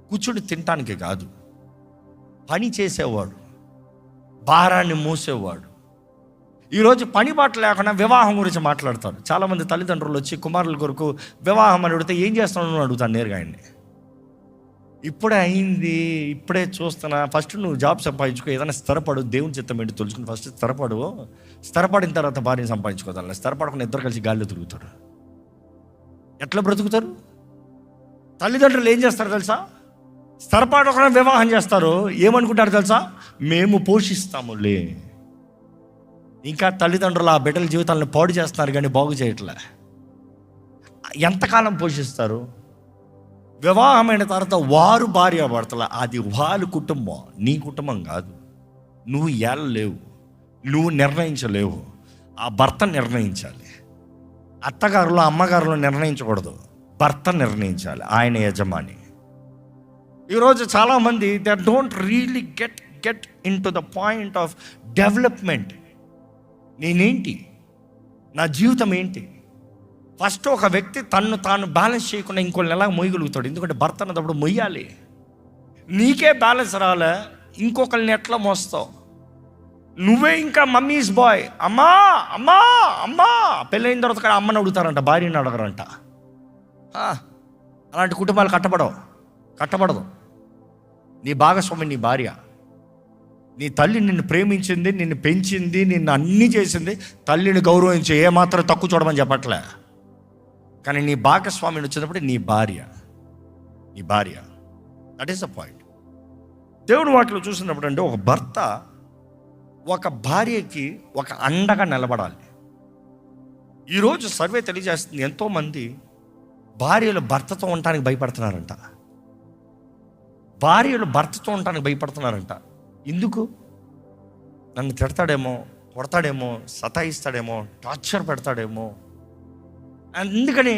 కూర్చుని తినటానికి కాదు, పని చేసేవాడు, భారాన్ని మోసేవాడు. ఈరోజు పని బాట లేకుండా వివాహం గురించి మాట్లాడతారు. చాలామంది తల్లిదండ్రులు వచ్చి కుమారుల కొరకు వివాహం అని అడిగితే ఏం చేస్తున్నావు అడుగుతాను నేరుగా ఆయన్ని. ఇప్పుడే అయింది, ఇప్పుడే చూస్తున్నా, ఫస్ట్ నువ్వు జాబ్ సంపాదించుకో, ఏదైనా స్థిరపడు, దేవుని చిత్తం ఏంటి తెలుసుకుని ఫస్ట్ స్థిరపడిన తర్వాత భార్యను సంపాదించుకోదాలి. స్థిరపడకుండా ఇద్దరు కలిసి గాలిలో తిరుగుతారు. ఎట్లా బ్రతుకుతారు? తల్లిదండ్రులు ఏం చేస్తారు తెలుసా? స్థిరపడకుండా వివాహం చేస్తారు. ఏమనుకుంటారు తెలుసా? మేము పోషిస్తాములే. ఇంకా తల్లిదండ్రులు ఆ బిడ్డల జీవితాలను పాడు చేస్తున్నారు కానీ బాగు చేయట్లే. ఎంతకాలం పోషిస్తారు? వివాహమైన తర్వాత వారు భార్య భర్తల, అది వాళ్ళ కుటుంబం, నీ కుటుంబం కాదు. నువ్వు ఏళ్ళలేవు, నువ్వు నిర్ణయించలేవు, ఆ భర్త నిర్ణయించాలి. అత్తగారులు అమ్మగారులు నిర్ణయించకూడదు, భర్త నిర్ణయించాలి, ఆయన యజమాని. ఈరోజు చాలామంది they don't really get in to the point of development. నేనేంటి, నా జీవితం ఏంటి? ఫస్ట్ ఒక వ్యక్తి తన్ను తాను బ్యాలెన్స్ చేయకుండా ఇంకొన్ని ఎలా మొయ్యగలుగుతాడు? ఎందుకంటే భర్త అన్నప్పుడు మొయ్యాలి. నీకే బ్యాలెన్స్ రాలే, ఇంకొకరిని ఎట్లా మోస్తావు? నువ్వే ఇంకా మమ్మీస్ బాయ్, అమ్మా అమ్మా అమ్మా. పెళ్ళైన తర్వాత కూడా అమ్మని అడుగుతారంట, భార్యని అడగరంట. అలాంటి కుటుంబాలు కట్టబడదు. నీ భాగస్వామి నీ భార్య. నీ తల్లి నిన్ను ప్రేమించింది, నిన్ను పెంచింది, నిన్ను అన్నీ చేసింది. తల్లిని గౌరవించి ఏమాత్రం తక్కువ చూడమని చెప్పట్లే. కానీ నీ భాగస్వామిని వచ్చినప్పుడు నీ భార్య. That is the point. దేవుడు వాటిలో చూసినప్పుడు అంటే ఒక భర్త ఒక భార్యకి ఒక అండగా నిలబడాలి. ఈరోజు సర్వే తెలియజేస్తుంది, ఎంతోమంది భార్యలు భర్తతో ఉండటానికి భయపడుతున్నారంట. ఎందుకు? నన్ను తిడతాడేమో, కొడతాడేమో, సతాయిస్తాడేమో, టార్చర్ పెడతాడేమో. అందుకని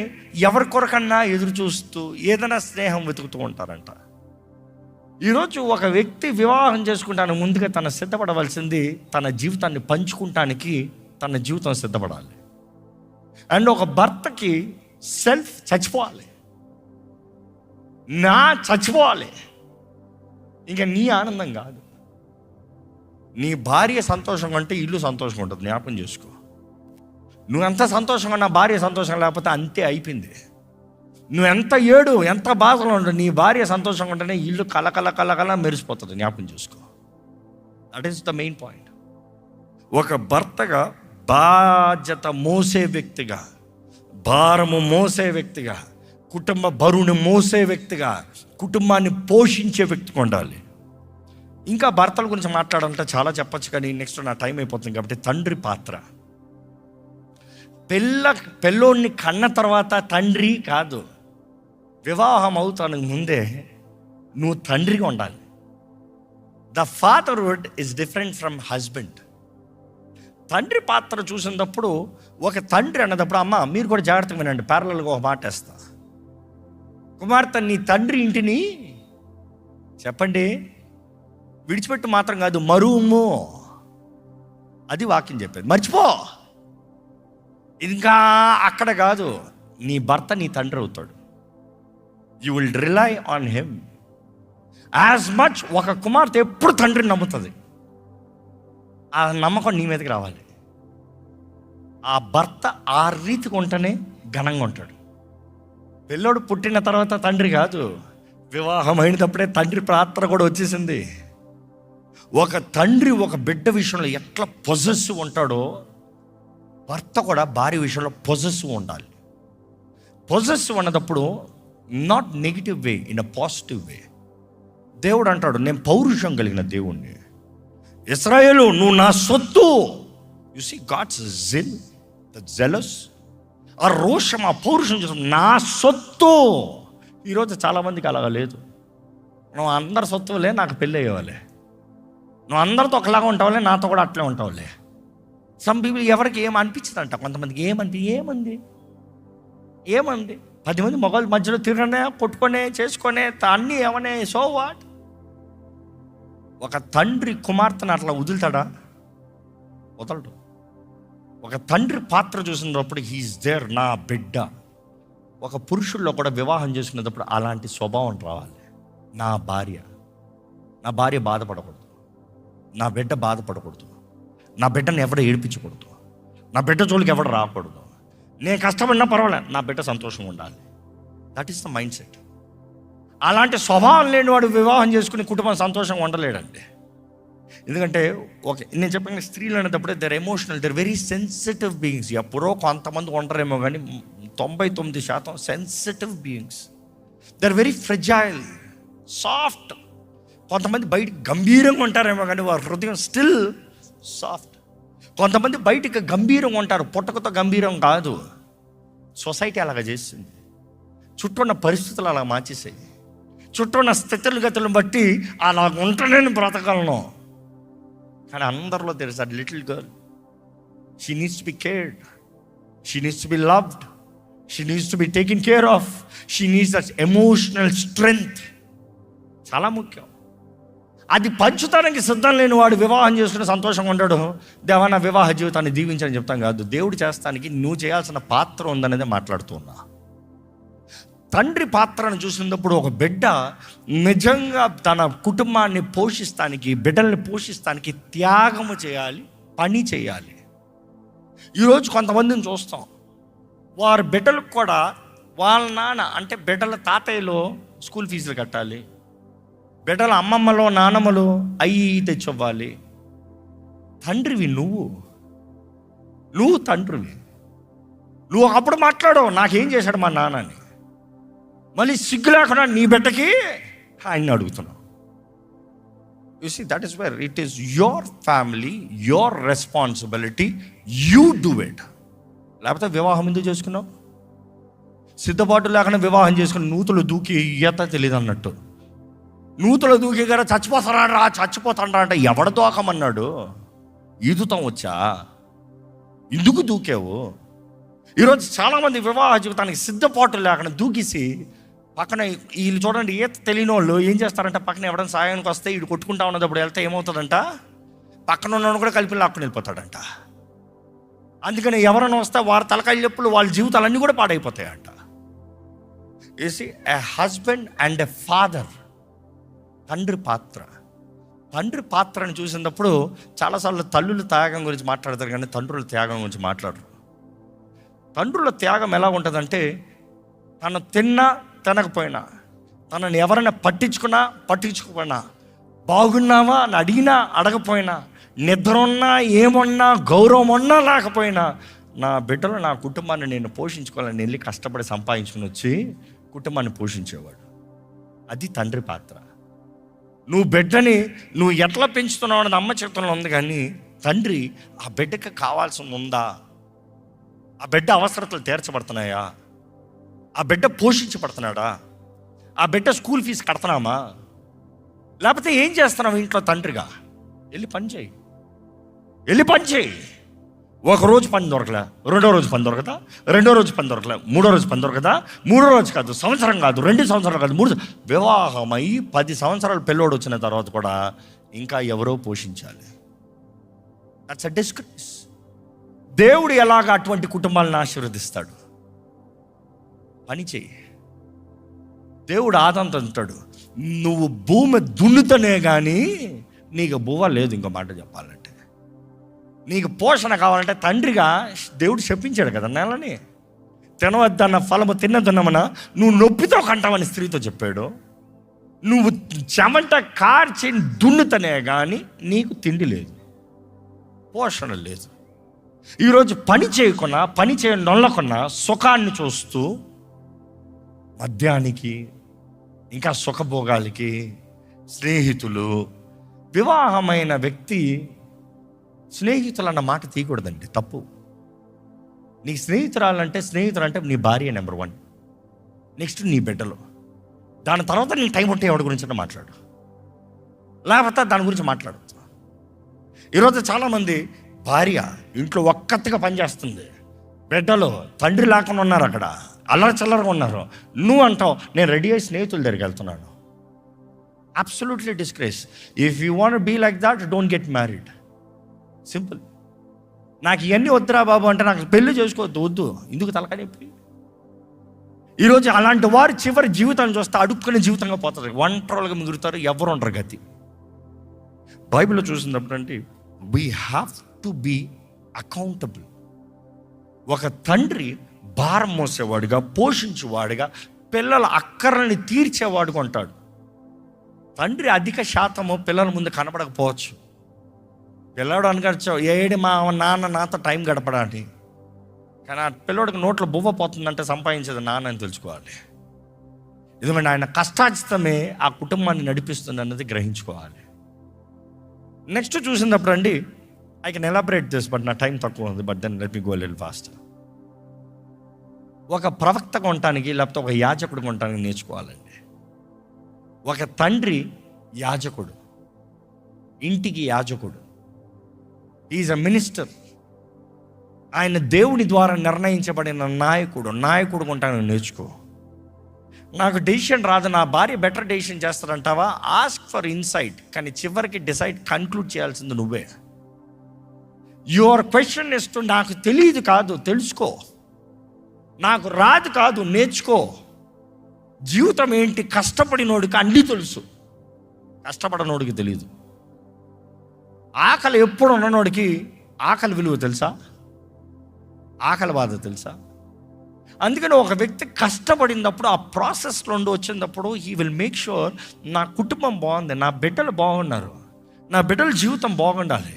ఎవరి కొరకన్నా ఎదురు చూస్తూ ఏదైనా స్నేహం వెతుకుతూ ఉంటారంట. ఈరోజు ఒక వ్యక్తి వివాహం చేసుకుంటానికి ముందుగా తన సిద్ధపడవలసింది తన జీవితాన్ని పంచుకుంటానికి తన జీవితం సిద్ధపడాలి. అండ్ ఒక భర్తకి సెల్ఫ్ చచ్చిపోవాలి, చచ్చిపోవాలి. ఇంకా నీ ఆనందం కాదు. నీ భార్య సంతోషంగా ఉంటే ఇల్లు సంతోషంగా ఉంటుంది. జ్ఞాపకం చేసుకో. నువ్వు ఎంత సంతోషంగా ఉన్నా భార్య సంతోషంగా లేకపోతే అంతే, అయిపోయింది. నువ్వు ఎంత ఏడు, ఎంత బాధలో ఉండవు, నీ భార్య సంతోషంగా ఉంటేనే ఇల్లు కలకల మెరిసిపోతుంది. జ్ఞాపకం చేసుకో. That is the main point. ఒక భర్తగా బాధ్యత మోసే వ్యక్తిగా, భారము మోసే వ్యక్తిగా, కుటుంబ బరువుని మోసే వ్యక్తిగా, కుటుంబాన్ని పోషించే వ్యక్తిగా ఉండాలి. ఇంకా భర్తల గురించి మాట్లాడాలంటే చాలా చెప్పచ్చు, కానీ నెక్స్ట్ నా టైం అయిపోతుంది కాబట్టి తండ్రి పాత్ర. పెళ్ళోడిని కన్న తర్వాత తండ్రి కాదు, వివాహం అవుతానికి ముందే నువ్వు తండ్రిగా ఉండాలి. The fatherhood is different from husband. తండ్రి పాత్ర చూసినప్పుడు ఒక తండ్రి అన్నదప్పుడు, అమ్మ మీరు కూడా జాగ్రత్తగా వినండి, ప్యారలల్గా ఒక మాట వేస్తా. కుమార్తె, నీ తండ్రి ఇంటిని చెప్పండి విడిచిపెట్టు మాత్రం కాదు, మరువుము. అది వాక్యం చెప్పేది. మర్చిపో. ఇంకా అక్కడ కాదు, నీ భర్త నీ తండ్రి అవుతాడు. You will rely on him as much. ఒక కుమార్తె ఎప్పుడు తండ్రిని నమ్ముతుంది. ఆ నమ్మకం నీ మీదకి రావాలి. ఆ భర్త ఆ రీతికి ఉంటేనే ఘనంగా ఉంటాడు. పిల్లోడు పుట్టిన తర్వాత తండ్రి కాదు, వివాహం అయినప్పుడే తండ్రి పాత్ర కూడా వచ్చేసింది. ఒక తండ్రి ఒక బిడ్డ విషయంలో ఎట్లా పొజెసివ్ ఉంటాడో భర్త కూడా భార్య విషయంలో పొజెసివ్ ఉండాలి. పొజెసివ్ అన్నప్పుడు not negative way, in a positive way. దేవుడు అంటాడు, నేను పౌరుషం కలిగిన దేవుణ్ణి. ఇశ్రాయేలు, నువ్వు నా సొత్తు. యు సీ గాడ్స్ జిల్, ద జెలస్, ఆ రోషం, ఆ పౌరుషం చేస్తాం, నా సొత్తు. ఈరోజు చాలామందికి అలాగా లేదు. మనం అందరి సొత్తులే, నాకు పెళ్ళి అయ్యేవాళ్ళే. నువ్వు అందరితో ఒకలాగా ఉంటావులే, నాతో కూడా అట్లే ఉంటావులే. సమ్ పీపుల్ ఎవరికి ఏం అనిపించదంట, కొంతమందికి ఏమంది 10 మంది మగవాళ్ళ మధ్యలో తిరగనే, కొట్టుకొనే, చేసుకొనే, అన్నీ ఏమనే, సో వాట్? ఒక తండ్రి కుమార్తెను అట్లా వదులుతాడా? వదలడు. ఒక తండ్రి పాత్ర చూసినప్పుడు హీఈస్ దేర్, నా బిడ్డ. ఒక పురుషుల్లో కూడా వివాహం చేసుకునేటప్పుడు అలాంటి స్వభావం రావాలి. నా భార్య బాధపడకూడదు, నా బిడ్డ బాధపడకూడదు, నా బిడ్డను ఎవడ ఏడిపించకూడదు, నా బిడ్డ జోలికి ఎవడ రాకూడదు, నేను కష్టపడినా పర్వాలేదు, నా బిడ్డ సంతోషంగా ఉండాలి. That is the mind set. అలాంటి స్వభావం లేనివాడు వివాహం చేసుకుని కుటుంబం సంతోషంగా ఉండలేడండి. ఎందుకంటే నేను చెప్పిన స్త్రీలు అనేటప్పుడు they're emotional, they're very sensitive beings. ఎప్పుడో కొంతమంది ఉండరేమో కానీ 99% sensitive beings. They're very fragile, soft. కొంతమంది బయటికి గంభీరంగా ఉంటారేమో కానీ వారి హృదయం స్టిల్ సాఫ్ట్. కొంతమంది బయటికి గంభీరంగా ఉంటారు, పుట్టకతో గంభీరం కాదు. సొసైటీ అలాగ చేసింది, చుట్టూ ఉన్న పరిస్థితులు అలా మార్చేసాయి. చుట్టూ ఉన్న స్థితిగతులను బట్టి అలా ఉంటేనే బ్రతకలను. కానీ అందరిలో there is a little girl. She needs to be cared. She needs to be loved. She needs to be taken care of. She needs that emotional strength. చాలా ముఖ్యం. అది పంచుతానికి సిద్ధం లేని వాడు వివాహం చేసుకుని సంతోషంగా ఉండడు. దేవా నా వివాహ జీవితాన్ని దీవించని చెప్తాం కాదు. దేవుడు చేస్తానికి నువ్వు చేయాల్సిన పాత్ర ఉందనేది మాట్లాడుతున్నా. తండ్రి పాత్రను చూసినప్పుడు ఒక బిడ్డ నిజంగా తన కుటుంబాన్ని పోషిస్తానికి, బిడ్డల్ని పోషిస్తానికి త్యాగము చేయాలి, పని చేయాలి. ఈరోజు కొంతమందిని చూస్తాం, వారి బిడ్డలకు కూడా వాళ్ళ నాన్న అంటే బిడ్డల తాతయ్యలో స్కూల్ ఫీజులు కట్టాలి, బిడ్డల అమ్మమ్మలో నాన్నమ్మలు అయ్యి తెచ్చివ్వాలి. తండ్రివి నువ్వు తండ్రివి. నువ్వు అప్పుడు మాట్లాడవు నాకేం చేశాడు మా నాన్న అని. మళ్ళీ సిగ్గు లేకుండా నీ బిడ్డకి ఆయన్ని అడుగుతున్నావు. You see, that is where it is your family, your responsibility, you do it. లేకపోతే వివాహం ఎందుకు చేసుకున్నావు? సిద్ధపాటు లేకుండా వివాహం చేసుకుని నూతులు దూకి ఈత తెలియదు అన్నట్టు. నూతులు దూకి గారు చచ్చిపోతాడా అంటే ఎవడ దూకమన్నాడు? ఈదుతాం వచ్చా? ఎందుకు దూకావు? ఈరోజు చాలామంది వివాహ జీవితానికి సిద్ధపాటు లేకుండా దూకేసి పక్కన వీళ్ళు చూడండి, ఈత తెలియని వాళ్ళు ఏం చేస్తారంటే పక్కన ఎవరైనా సాయానికి వస్తే వీడు కొట్టుకుంటా ఉన్నప్పుడు వెళ్తే ఏమవుతుందంట, పక్కన ఉన్నవాడు కూడా కలిపి లాక్కుని వెళ్ళిపోతాడంట. అందుకని ఎవరైనా వస్తే వారి తలకాయలు చెప్పులు వాళ్ళ జీవితాలన్నీ కూడా పాడైపోతాయంట. ఏసి ఏ హస్బెండ్ అండ్ ఎ ఫాదర్, తండ్రి పాత్రను చూసినప్పుడు చాలాసార్లు తల్లుల త్యాగం గురించి మాట్లాడతారు కానీ తండ్రుల త్యాగం గురించి మాట్లాడరు. తండ్రుల త్యాగం ఎలా ఉంటుందంటే, తను తిన్నా తినకపోయినా, తనని ఎవరైనా పట్టించుకోకపోయినా, బాగున్నావా అని అడిగినా అడగపోయినా, నిద్ర ఉన్నా ఏమున్నా గౌరవం ఉన్నా లేకపోయినా, నా బిడ్డలు నా కుటుంబాన్ని నేను పోషించుకోవాలని వెళ్ళి కష్టపడి సంపాదించుకుని వచ్చి కుటుంబాన్ని పోషించేవాడు. అది తండ్రి పాత్ర. నువ్వు బిడ్డని నువ్వు ఎట్లా పెంచుతున్నావు అన్నది అమ్మ చేతుల్లో ఉంది, కానీ తండ్రి ఆ బిడ్డకి కావాల్సింది ఉందా? ఆ బిడ్డ అవసరతలు తీర్చబడుతున్నాయా? ఆ బిడ్డ పోషించబడుతున్నాడా? ఆ బిడ్డ స్కూల్ ఫీజు కడుతున్నామా? లేకపోతే ఏం చేస్తున్నావు ఇంట్లో తండ్రిగా? వెళ్ళి పని చేయి. ఒక రోజు పని దొరకలే, రెండో రోజు పని దొరకదా, రెండో రోజు పని దొరకలే, మూడో రోజు పని దొరకదా, మూడో రోజు కాదు, సంవత్సరం కాదు, 2 సంవత్సరాలు కాదు, 3 వివాహమై 10 సంవత్సరాలు పిల్లోడు వచ్చిన తర్వాత కూడా ఇంకా ఎవరో పోషించాలి. That's a disgrace. దేవుడు ఎలాగ అటువంటి కుటుంబాలను ఆశీర్వదిస్తాడు? పని చేయి. దేవుడు ఆదంతో అంటాడు, నువ్వు భూమి దున్నుతనే కానీ నీకు బువ్వ లేదు. ఇంకో మాట చెప్పాలంటే, నీకు పోషణ కావాలంటే తండ్రిగా దేవుడు చెప్పించాడు కదా, నెలని తినవద్దన్న ఫలము తిన్నదన్నమన నువ్వు నొప్పితో కంటావని స్త్రీతో చెప్పాడు. నువ్వు చెమట కార్చి దున్నుతనే కానీ నీకు తిండి లేదు, పోషణ లేదు. ఈరోజు పని చేయని నొల్లకున్నా సుఖాన్ని చూస్తూ మద్యానికి, ఇంకా సుఖభోగాలకి, స్నేహితులు, వివాహమైన వ్యక్తి స్నేహితులు అన్న మాట తీయకూడదండి, తప్పు. నీకు స్నేహితులు అంటే నీ భార్య నెంబర్ 1, నెక్స్ట్ నీ బిడ్డలు, దాని తర్వాత నీ టైం ఉంటే ఎవరి గురించి మాట్లాడు, లేకపోతే దాని గురించి మాట్లాడద్దు. ఈరోజు చాలామంది భార్య ఇంట్లో ఒక్కతిగా పనిచేస్తుంది, బిడ్డలు తండ్రి లేకుండా ఉన్నారు, అక్కడ అల్లరి చిల్లరగా ఉన్నారు. నువ్వు అంటావు నేను రెడీ అయ్యి స్నేహితుల దగ్గరికి వెళ్తున్నాను. Absolutely disgrace. If you want be like that, don't get married. Simple. నాకు ఇవన్నీ వద్దురా బాబు అంటే నాకు పెళ్లి చేసుకోవద్దు, వద్దు. ఎందుకు తలకాయ? ఈరోజు అలాంటి వారు చివరి జీవితాన్ని చూస్తే అడుక్కునే జీవితంగా పోతారు, ఒంటరులుగా మిగులుతారు, ఎవరు ఉండరు గతి. బైబిల్లో చూసినప్పుడు అంటే we have to be accountable. ఒక తండ్రి భారం మోసేవాడుగా, పోషించేవాడుగా, పిల్లల అక్కర్లని తీర్చేవాడుగా ఉంటాడు. తండ్రి అధిక శాతము పిల్లల ముందు కనపడకపోవచ్చు. పిల్లడు అనుకోవచ్చు ఏడు మా నాన్న నాతో టైం గడపడానికి, కానీ ఆ పిల్లడికి నోట్లో బువ్వ పోతుందంటే సంపాదించేది నాన్న అని తెలుసుకోవాలి. ఎందుకంటే ఆయన కష్టాజితమే ఆ కుటుంబాన్ని నడిపిస్తుంది అన్నది గ్రహించుకోవాలి. నెక్స్ట్ చూసినప్పుడు అండి, I can elaborate this, but నా టైం తక్కువ ఉంది, but then let me go little fast. ఒక ప్రవక్తగా ఉండటానికి లేకపోతే ఒక యాజకుడిగా ఉండటానికి నేర్చుకోవాలండి. ఒక తండ్రి యాజకుడు, ఇంటికి యాజకుడు, ఈజ్ అ మినిస్టర్. ఆయన దేవుని ద్వారా నిర్ణయించబడిన నాయకుడు ఉంటానని నేర్చుకో. నాకు డెసిషన్ రాదు, నా భార్య బెటర్ డెసిషన్ చేస్తారంటావా? ఆస్క్ ఫర్ ఇన్సైట్, కానీ చివరికి కన్క్లూడ్ చేయాల్సింది నువ్వే. యువర్ క్వశ్చన్ ఇస్తూ నాకు తెలియదు కాదు, తెలుసుకో. నాకు రాదు కాదు, నేర్చుకో. జీవితం ఏంటి? కష్టపడినోడికి అన్నీ తెలుసు, కష్టపడినోడికి తెలియదు. ఆకలి ఎప్పుడు ఉన్ననోడికి ఆకలి విలువ తెలుసా? ఆకలి బాధ తెలుసా? అందుకని ఒక వ్యక్తి కష్టపడినప్పుడు, ఆ ప్రాసెస్లో ఉండి వచ్చినప్పుడు హీ విల్ మేక్ షూర్ నా కుటుంబం బాగుంది, నా బిడ్డలు బాగున్నారు, నా బిడ్డల జీవితం బాగుండాలి,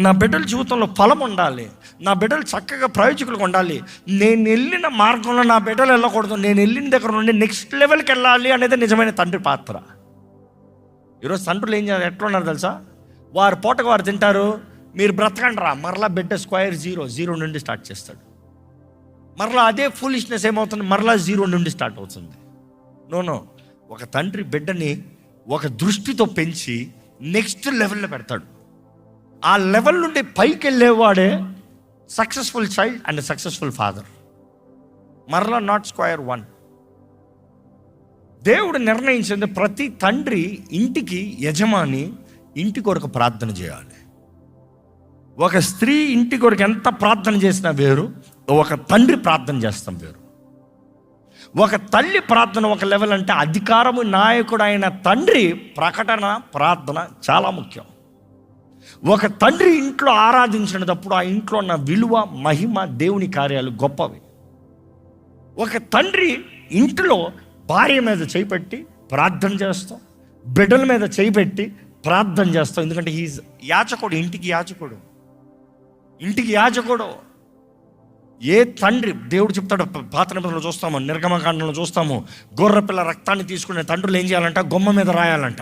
నా బిడ్డల జీవితంలో ఫలం ఉండాలి, నా బిడ్డలు చక్కగా ప్రయోజకులుగా ఉండాలి, నేను వెళ్ళిన మార్గంలో నా బిడ్డలు వెళ్ళకూడదు, నేను వెళ్ళిన దగ్గర నుండి నెక్స్ట్ లెవెల్కి వెళ్ళాలి అనేది నిజమైన తండ్రి పాత్ర. ఈరోజు తండ్రులు ఏం చేయాలి, ఎట్లా ఉన్నారు తెలుసా? వారు పూటకు వారు తింటారు, మీరు బ్రతకండి రా, మరలా బిడ్డ స్క్వేర్ జీరో నుండి స్టార్ట్ చేస్తాడు. మరలా అదే ఫూలిష్నెస్ ఏమవుతుంది, మరలా జీరో నుండి స్టార్ట్ అవుతుంది. నో, ఒక తండ్రి బిడ్డని ఒక దృష్టితో పెంచి నెక్స్ట్ లెవెల్లో పెడతాడు. ఆ లెవెల్ నుండి పైకి వెళ్ళేవాడే successful child and successful father. మరలా నాట్ స్క్వేర్ వన్. దేవుడు నిర్ణయించింది ప్రతి తండ్రి ఇంటికి యజమాని ఇంటి కొరకు ప్రార్థన చేయాలి. ఒక స్త్రీ ఇంటి కొరకు ఎంత ప్రార్థన చేసినా వేరు, ఒక తండ్రి ప్రార్థన చేస్తాం వేరు. ఒక తల్లి ప్రార్థన ఒక లెవెల్ అంటే అధికారము నాయకుడు అయిన తండ్రి ప్రకటన ప్రార్థన చాలా ముఖ్యం. ఒక తండ్రి ఇంట్లో ఆరాధించినప్పుడు ఆ ఇంట్లో ఉన్న విలువ, మహిమ, దేవుని కార్యాలు గొప్పవి. ఒక తండ్రి ఇంటిలో భార్య మీద చేయిపెట్టి ప్రార్థన చేస్తాం, బిడ్డల మీద చేయిపెట్టి ప్రార్థన చేస్తాం. ఎందుకంటే హీజ్ యాజకుడు, ఇంటికి యాజకుడు. ఏ తండ్రి, దేవుడు చెప్తాడు, పాత నిబంధనలో చూస్తాము, నిర్గమకాండంలో చూస్తాము, గొర్రెపిల్ల రక్తాన్ని తీసుకునే తండ్రులు ఏం చేయాలంట, గుమ్మ మీద రాయాలంట.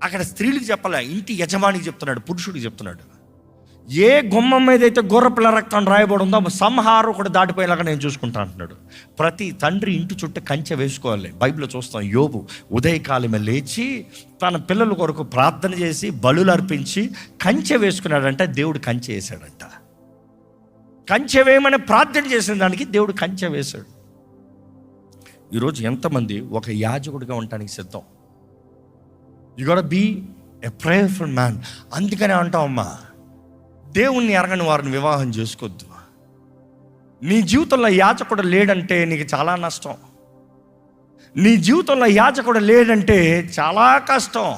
అక్కడ స్త్రీలకు చెప్పలే, ఇంటి యజమానికి చెప్తున్నాడు, పురుషుడికి చెప్తున్నాడు. ఏ గుమ్మం మీద అయితే గొర్రెపిల్ల రక్తం రాయబడి ఉందో సంహారకుడు దాటిపోయేలాగా నేను చూసుకుంటా అంటున్నాడు. ప్రతి తండ్రి ఇంటి చుట్టూ కంచె వేసుకోవాలి. బైబిల్లో చూస్తాం, యోబు ఉదయకాలమే లేచి తన పిల్లల కొరకు ప్రార్థన చేసి బలులు అర్పించి కంచె వేసుకున్నాడంట. దేవుడు కంచె వేశాడంట. కంచె వేయమని ప్రార్థన చేసిన దానికి దేవుడు కంచె వేశాడు. ఈరోజు ఎంతమంది ఒక యాజకుడిగా ఉండటానికి సిద్ధం? You got be a prayerful man. అందుకనే అంటావమ్మా, దేవుణ్ణి ఎరగని వారిని వివాహం చేసుకోవద్దు. నీ జీవితంలో యాజకుడు లేడంటే నీకు చాలా నష్టం. నీ జీవితంలో యాజకుడు లేడంటే చాలా కష్టం.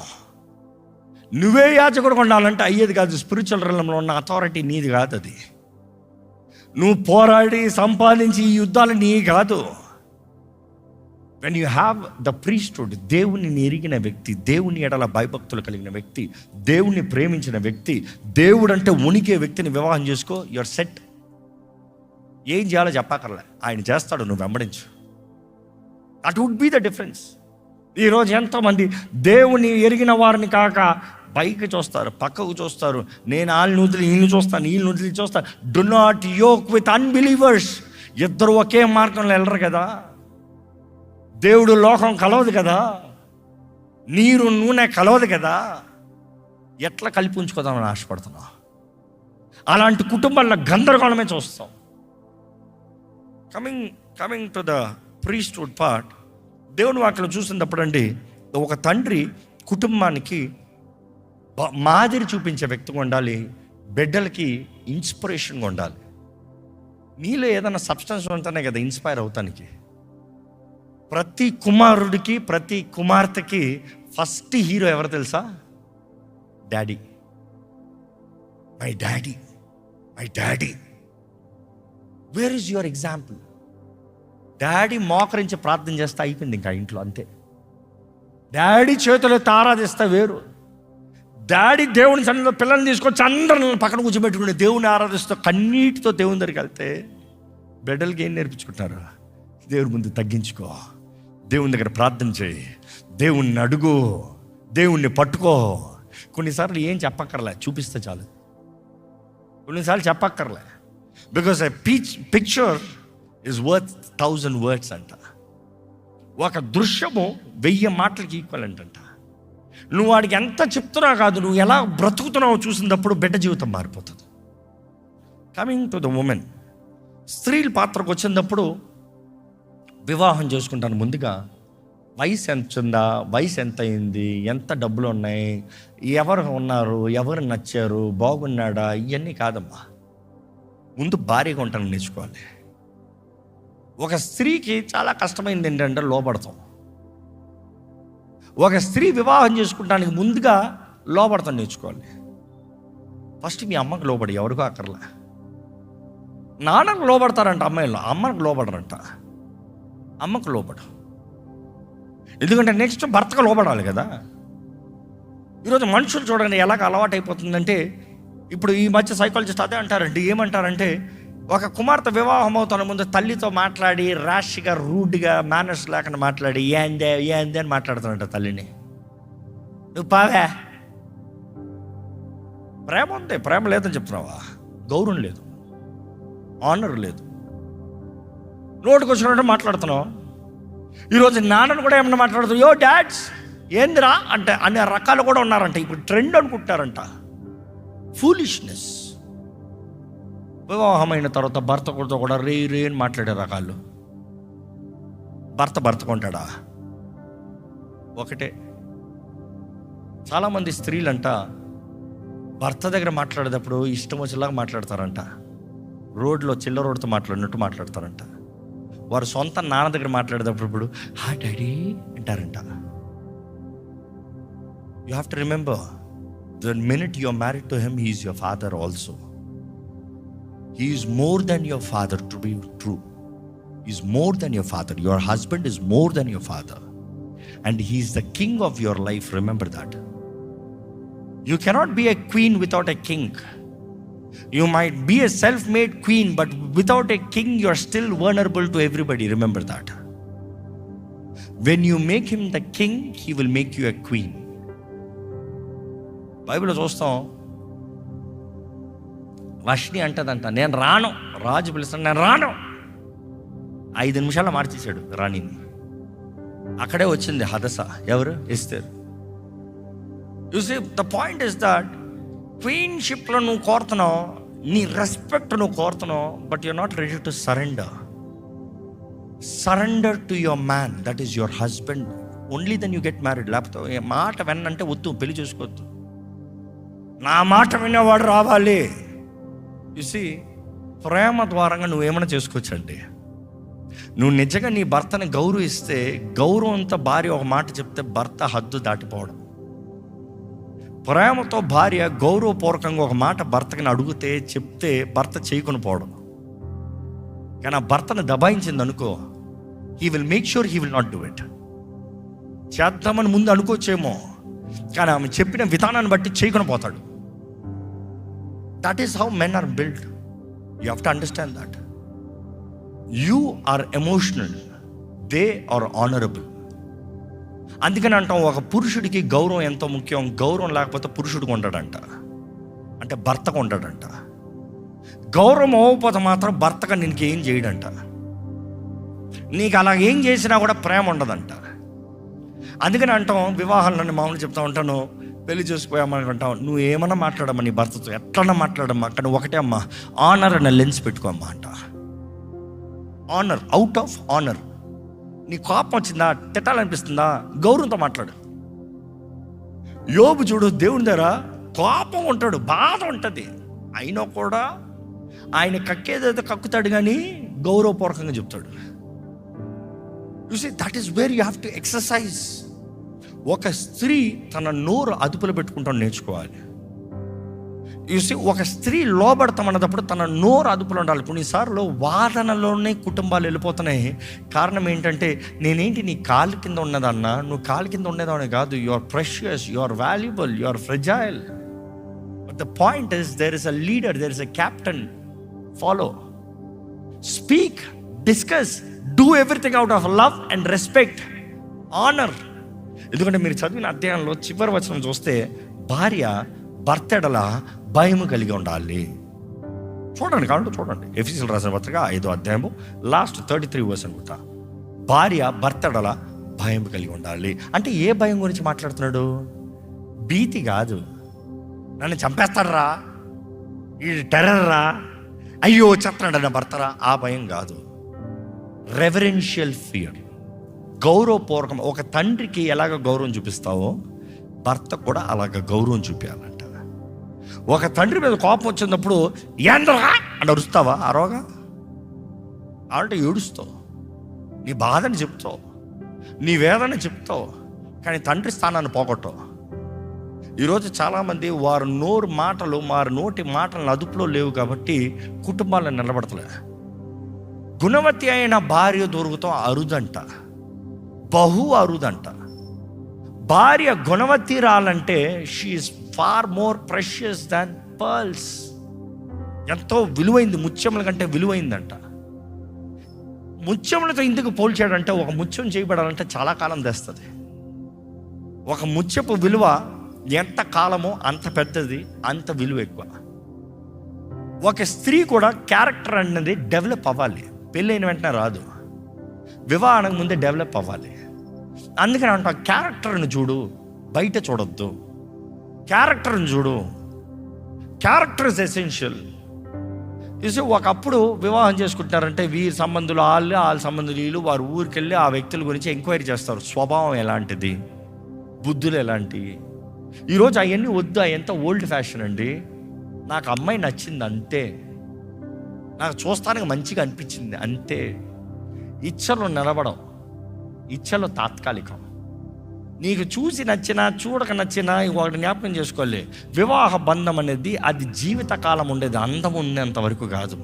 నువ్వే యాజకుడు ఉండాలంటే అయ్యేది కాదు. స్పిరిచువల్ రంగంలో ఉన్న అథారిటీ నీది కాదు. అది నువ్వు పోరాడి సంపాదించి ఈ యుద్ధాలు నీ కాదు. When you have the priesthood, దేవుని ఎరిగిన వ్యక్తి, దేవుని ఎడల భయభక్తులు కలిగిన వ్యక్తి, దేవుణ్ణి ప్రేమించిన వ్యక్తి, దేవుడు అంటే ఉనికే వ్యక్తిని వివాహం చేసుకో, యువర్ సెట్. ఏం చేయాలో చెప్పక్కర్లే, ఆయన చేస్తాడు, నువ్వు వెంబడించు. That would be the difference. ఈరోజు ఎంతోమంది దేవుని ఎరిగిన వారిని కాక పైకి చూస్తారు, పక్కకు చూస్తారు. నేను వాళ్ళని వదిలి వీళ్ళని చూస్తాను, వీళ్ళని వదిలి చూస్తాను. Do not yoke with unbelievers. ఇద్దరు ఒకే మార్గంలో వెళ్ళరు కదా. దేవుడు లోకం కలవదు కదా, నీరు నూనె కలవదు కదా. ఎట్లా కలిపి ఉంచుకోదామని ఆశపడుతున్నావు? అలాంటి కుటుంబాల్లో గందరగోళమే చూస్తాం. Coming to the priesthood part, దేవుని వాక్యలో చూసినప్పుడు అండి, ఒక తండ్రి కుటుంబానికి మాదిరి చూపించే వ్యక్తిగా ఉండాలి, బిడ్డలకి ఇన్స్పిరేషన్గా ఉండాలి. మీలో ఏదైనా సబ్స్టెన్స్ ఉంటేనే కదా ఇన్స్పైర్ అవుతానికి. ప్రతి కుమారుడికి, ప్రతి కుమార్తెకి ఫస్ట్ హీరో ఎవరు తెలుసా? Daddy. My daddy, my daddy. Where is your example? Daddy మోకరించి ప్రార్థన చేస్తే అయిపోయింది ఇంకా ఇంట్లో, అంతే. డాడీ చేతులు ఆరాధిస్తే వేరు. డాడీ దేవుని సన్నిధిలో పిల్లల్ని తీసుకొచ్చి అందరిని పక్కన కూర్చోబెట్టుకుని దేవుని ఆరాధిస్తూ కన్నీటితో దేవుని దగ్గరికి వెళ్తే బిడ్డలకి ఏం నేర్పించుకుంటారు? దేవుని ముందు తగ్గించుకో, దేవుని దగ్గర ప్రార్థన చేయి, దేవుణ్ణి అడుగు, దేవుణ్ణి పట్టుకో. కొన్నిసార్లు ఏం చెప్పక్కర్లే, చూపిస్తే చాలు. కొన్నిసార్లు చెప్పక్కర్లే. Because a picture is worth 1000 words అంట. ఒక దృశ్యము 1000 మాటలకి ఈక్వలెంట్ అంట. నువ్వు వాడికి ఎంత చెప్తున్నా కాదు, నువ్వు ఎలా బ్రతుకుతున్నావో చూసినప్పుడు బిడ్డ జీవితం మారిపోతుంది. కమింగ్ టు ద ఉమెన్, స్త్రీల పాత్రకు వచ్చినప్పుడు వివాహం చేసుకుంటాను ముందుగా వయసు ఎంత ఉందా, వయసు ఎంత అయింది, ఎంత డబ్బులు ఉన్నాయి, ఎవరు ఉన్నారు, ఎవరు నచ్చారు, బాగున్నాడా, ఇవన్నీ కాదమ్మా. ముందు భార్యగా ఉంటాను నేర్చుకోవాలి. ఒక స్త్రీకి చాలా కష్టమైంది ఏంటంటే లోపడతాం. ఒక స్త్రీ వివాహం చేసుకుంటానికి ముందుగా లోపడతాం నేర్చుకోవాలి. ఫస్ట్ మీ అమ్మకు లోబడి, ఎవరికో అక్కర్లే. నాన్నకు లోబడతారంట అమ్మాయిలు, అమ్మకు లోబడరంట. అమ్మకు లోబడు, ఎందుకంటే నెక్స్ట్ భర్తకు లోబడాలి కదా. ఈరోజు మనుషులు చూడండి ఎలాగ అలవాటు అయిపోతుందంటే, ఇప్పుడు ఈ మధ్య సైకాలజిస్ట్ అదే అంటారండి. ఏమంటారంటే, ఒక కుమార్తె వివాహం అవుతున్న ముందు తల్లితో మాట్లాడి ర్యాష్గా, రూడ్గా, మేనర్స్ లేకుండా మాట్లాడి ఏందే ఏందే అని మాట్లాడుతానంట తల్లిని. నువ్వు పావే, ప్రేమ ఉంది, ప్రేమ లేదని చెప్తున్నావా? గౌరవం లేదు, ఆనర్ లేదు, నోటికి వచ్చినట్టు మాట్లాడుతున్నావు. ఈరోజు నాన్నను కూడా ఏమన్నా మాట్లాడుతావు, యో డాడ్స్ ఏందిరా అంటే అనే రకాలు కూడా ఉన్నారంట. ఇప్పుడు ట్రెండ్ అనుకుంటారంట. ఫూలిష్నెస్. వివాహమైన తర్వాత భర్తతో కూడా రే అని మాట్లాడే రకాలు. భర్తకు ఉంటాడా? ఒకటే. చాలామంది స్త్రీలంట భర్త దగ్గర మాట్లాడేటప్పుడు ఇష్టం వచ్చేలాగా మాట్లాడతారంట. రోడ్లో చిల్లర రోడ్తో మాట్లాడినట్టు మాట్లాడతారంట. వారు సొంత నాన్న దగ్గర మాట్లాడేటప్పుడు ఇప్పుడు హా డాడీ అంటారంట. You have to remember, the minute you are married to him, he is your father also. He is more than your father, to be true. He is more than your father. Your husband is more than your father. And he is the king of your life. Remember that. You cannot be a queen without a king. You might be a self-made queen, but without a king, you are still vulnerable to everybody. Remember that. When you make him the king, he will make you a queen. Bible is also వర్షిని అంటదంట, నేను రాను. రాజు పిలుస్తాను, నేను రాను. 5 నిమిషాల్లో మార్చేశాడు రాణిని. అక్కడే వచ్చింది హదస. ఎవరు? Esther. You see the point is that క్వీన్షిప్లో నువ్వు కోరుతున్నావు, నీ రెస్పెక్ట్ నువ్వు కోరుతున్నావు, but you are not ready to surrender. Surrender to your man, that is your husband. Only then you get married. లేకపోతే మాట విన్నంటే వద్దు, పెళ్లి చేసుకోవద్దు. నా మాట వినేవాడు రావాలి. చూసి ప్రేమ ద్వారంగా నువ్వేమైనా చేసుకోవచ్చండి. నువ్వు నిజంగా నీ భర్తని గౌరవిస్తే, గౌరవంతో భార్య ఒక మాట చెప్తే భర్త హద్దు దాటిపోవడం. ప్రేమతో భార్య గౌరవపూర్వకంగా ఒక మాట భర్తకి అడిగితే, చెప్తే భర్త చేయకొని పోవడం. కానీ ఆ భర్తను దబాయించింది అనుకో, he will make sure he will not do it. చేద్దామని ముందు అనుకోవచ్చేమో, కానీ ఆమె చెప్పిన విధానాన్ని బట్టి చేయకొని పోతాడు. That is how men are built. You have to understand that. You are emotional, they are honorable. అందుకని అంటాం, ఒక పురుషుడికి గౌరవం ఎంతో ముఖ్యం. గౌరవం లేకపోతే పురుషుడికి ఉంటాడంట, అంటే భర్తకు ఉంటాడంట. గౌరవం అవ్వకపోతే మాత్రం భర్తగా నీకు ఏం చేయడంట. నీకు అలా ఏం చేసినా కూడా ప్రేమ ఉండదంట. అందుకని అంటాం, వివాహాలను మామూలు చెప్తా ఉంటాను, పెళ్లి చేసుకోయామనుకుంటావు, నువ్వు ఏమన్నా మాట్లాడమ్మా నీ భర్తతో, ఎట్లన్నా మాట్లాడమ్మా, కానీ ఒకటే అమ్మా, ఆనర్ అన్న లెన్స్ పెట్టుకోమ్మా అంట. Honour, out of honour. నీ కోపం వచ్చిందా, తిట్టాలనిపిస్తుందా, గౌరవంతో మాట్లాడు. యోబు చూడు, దేవుని దగ్గర కోపం ఉంటాడు, బాధ ఉంటుంది, అయినా కూడా ఆయన కక్కేదైతే కక్కుతాడు కానీ గౌరవపూర్వకంగా చెప్తాడు. You see, that is where you have to exercise. ఒక స్త్రీ తన నోరు అదుపులో పెట్టుకుంటాను నేర్చుకోవాలి. చూసి ఒక స్త్రీ లోబడతామన్నప్పుడు తన నోరు అదుపులో ఉండాలి. కొన్నిసార్లు వాదనలోనే కుటుంబాలు వెళ్ళిపోతున్నాయి. కారణం ఏంటంటే, నేనేంటి నీ కాలు కింద ఉన్నదన్నా, నువ్వు కాలు కింద ఉండేదాన్ని కాదు. You are precious, you are valuable, you are fragile. But the point is, there is a leader, there is a captain. Follow, speak, discuss, do everything out of love and respect, honour. ఎందుకంటే మీరు చదివిన అధ్యాయంలో చివరి వచనం చూస్తే, భార్య భర్త ఎడల భయము కలిగి ఉండాలి. చూడండి, కాబట్టి చూడండి, ఎఫెసీయులకు రాసిన పత్రిక 5వ అధ్యాయము లాస్ట్ 33 వర్స్ అనుకుంటా. భార్య భర్త ఎడల భయం కలిగి ఉండాలి అంటే ఏ భయం గురించి మాట్లాడుతున్నాడు? భీతి కాదు, నన్ను చంపేస్తాడరా, ఈ టెర్రర్ రా, అయ్యో చెప్తున్నాడు నా భర్తరా, ఆ భయం కాదు. రెవరెన్షియల్ ఫియర్, గౌరవపూర్వకం. ఒక తండ్రికి ఎలాగ గౌరవం చూపిస్తావో భర్త కూడా అలాగ గౌరవం చూపించాలంట. ఒక తండ్రి మీద కోపం వచ్చినప్పుడు ఏంద్రా అని అరుస్తావా? అరవగా అంటే ఏడుస్తావు, నీ బాధని చెప్తావు, నీ వేదన చెప్తావు, కానీ తండ్రి స్థానాన్ని పోగొట్టవు. ఈరోజు చాలామంది వారి నోటి మాటలను అదుపులో లేవు కాబట్టి కుటుంబాలను నిలబడతలే. గుణవతి అయిన భార్య దొరుకుతాం అరుదంట, బహు అరుదంట. భార్య గుణవతి రాలంటే she is far more precious than pearls. ఎంతో విలువైంది, ముత్యముల కంటే విలువైందంట. ముత్యములతో ఇందుకు పోల్చాడంటే, ఒక ముత్యం చేయబడాలంటే చాలా కాలం తెస్తుంది. ఒక ముత్యపు విలువ ఎంత కాలమో అంత పెద్దది, అంత విలువ ఎక్కువ. ఒక స్త్రీ కూడా క్యారెక్టర్ అనేది డెవలప్ అవ్వాలి. పెళ్ళైన వెంటనే రాదు, వివాహానికి ముందే డెవలప్ అవ్వాలి. అందుకని అంట, క్యారెక్టర్ని చూడు, బయట చూడొద్దు. క్యారెక్టర్ని చూడు, క్యారెక్టర్ ఇస్ ఎసెన్షియల్. చూసి ఒకప్పుడు వివాహం చేసుకుంటారంటే వీరి సంబంధులు వాళ్ళ సంబంధులు వీళ్ళు, వారు ఊరికి వెళ్ళి ఆ వ్యక్తుల గురించి ఎంక్వైరీ చేస్తారు. స్వభావం ఎలాంటిది, బుద్ధులు ఎలాంటివి. ఈరోజు అవన్నీ వద్దు, ఎంత ఓల్డ్ ఫ్యాషన్ అండి. నాకు అమ్మాయి నచ్చింది అంతే, నాకు చూస్తానికి మంచిగా అనిపించింది అంతే. ఇచ్చలు నిలబడం, ఇచ్చలు తాత్కాలికం. నీకు చూసి నచ్చినా చూడక నచ్చినా ఒకటి జ్ఞాపకం చేసుకోవాలి, వివాహ బంధం అనేది అది జీవితకాలం ఉండేది. అందం ఉండేంత వరకు కాదు,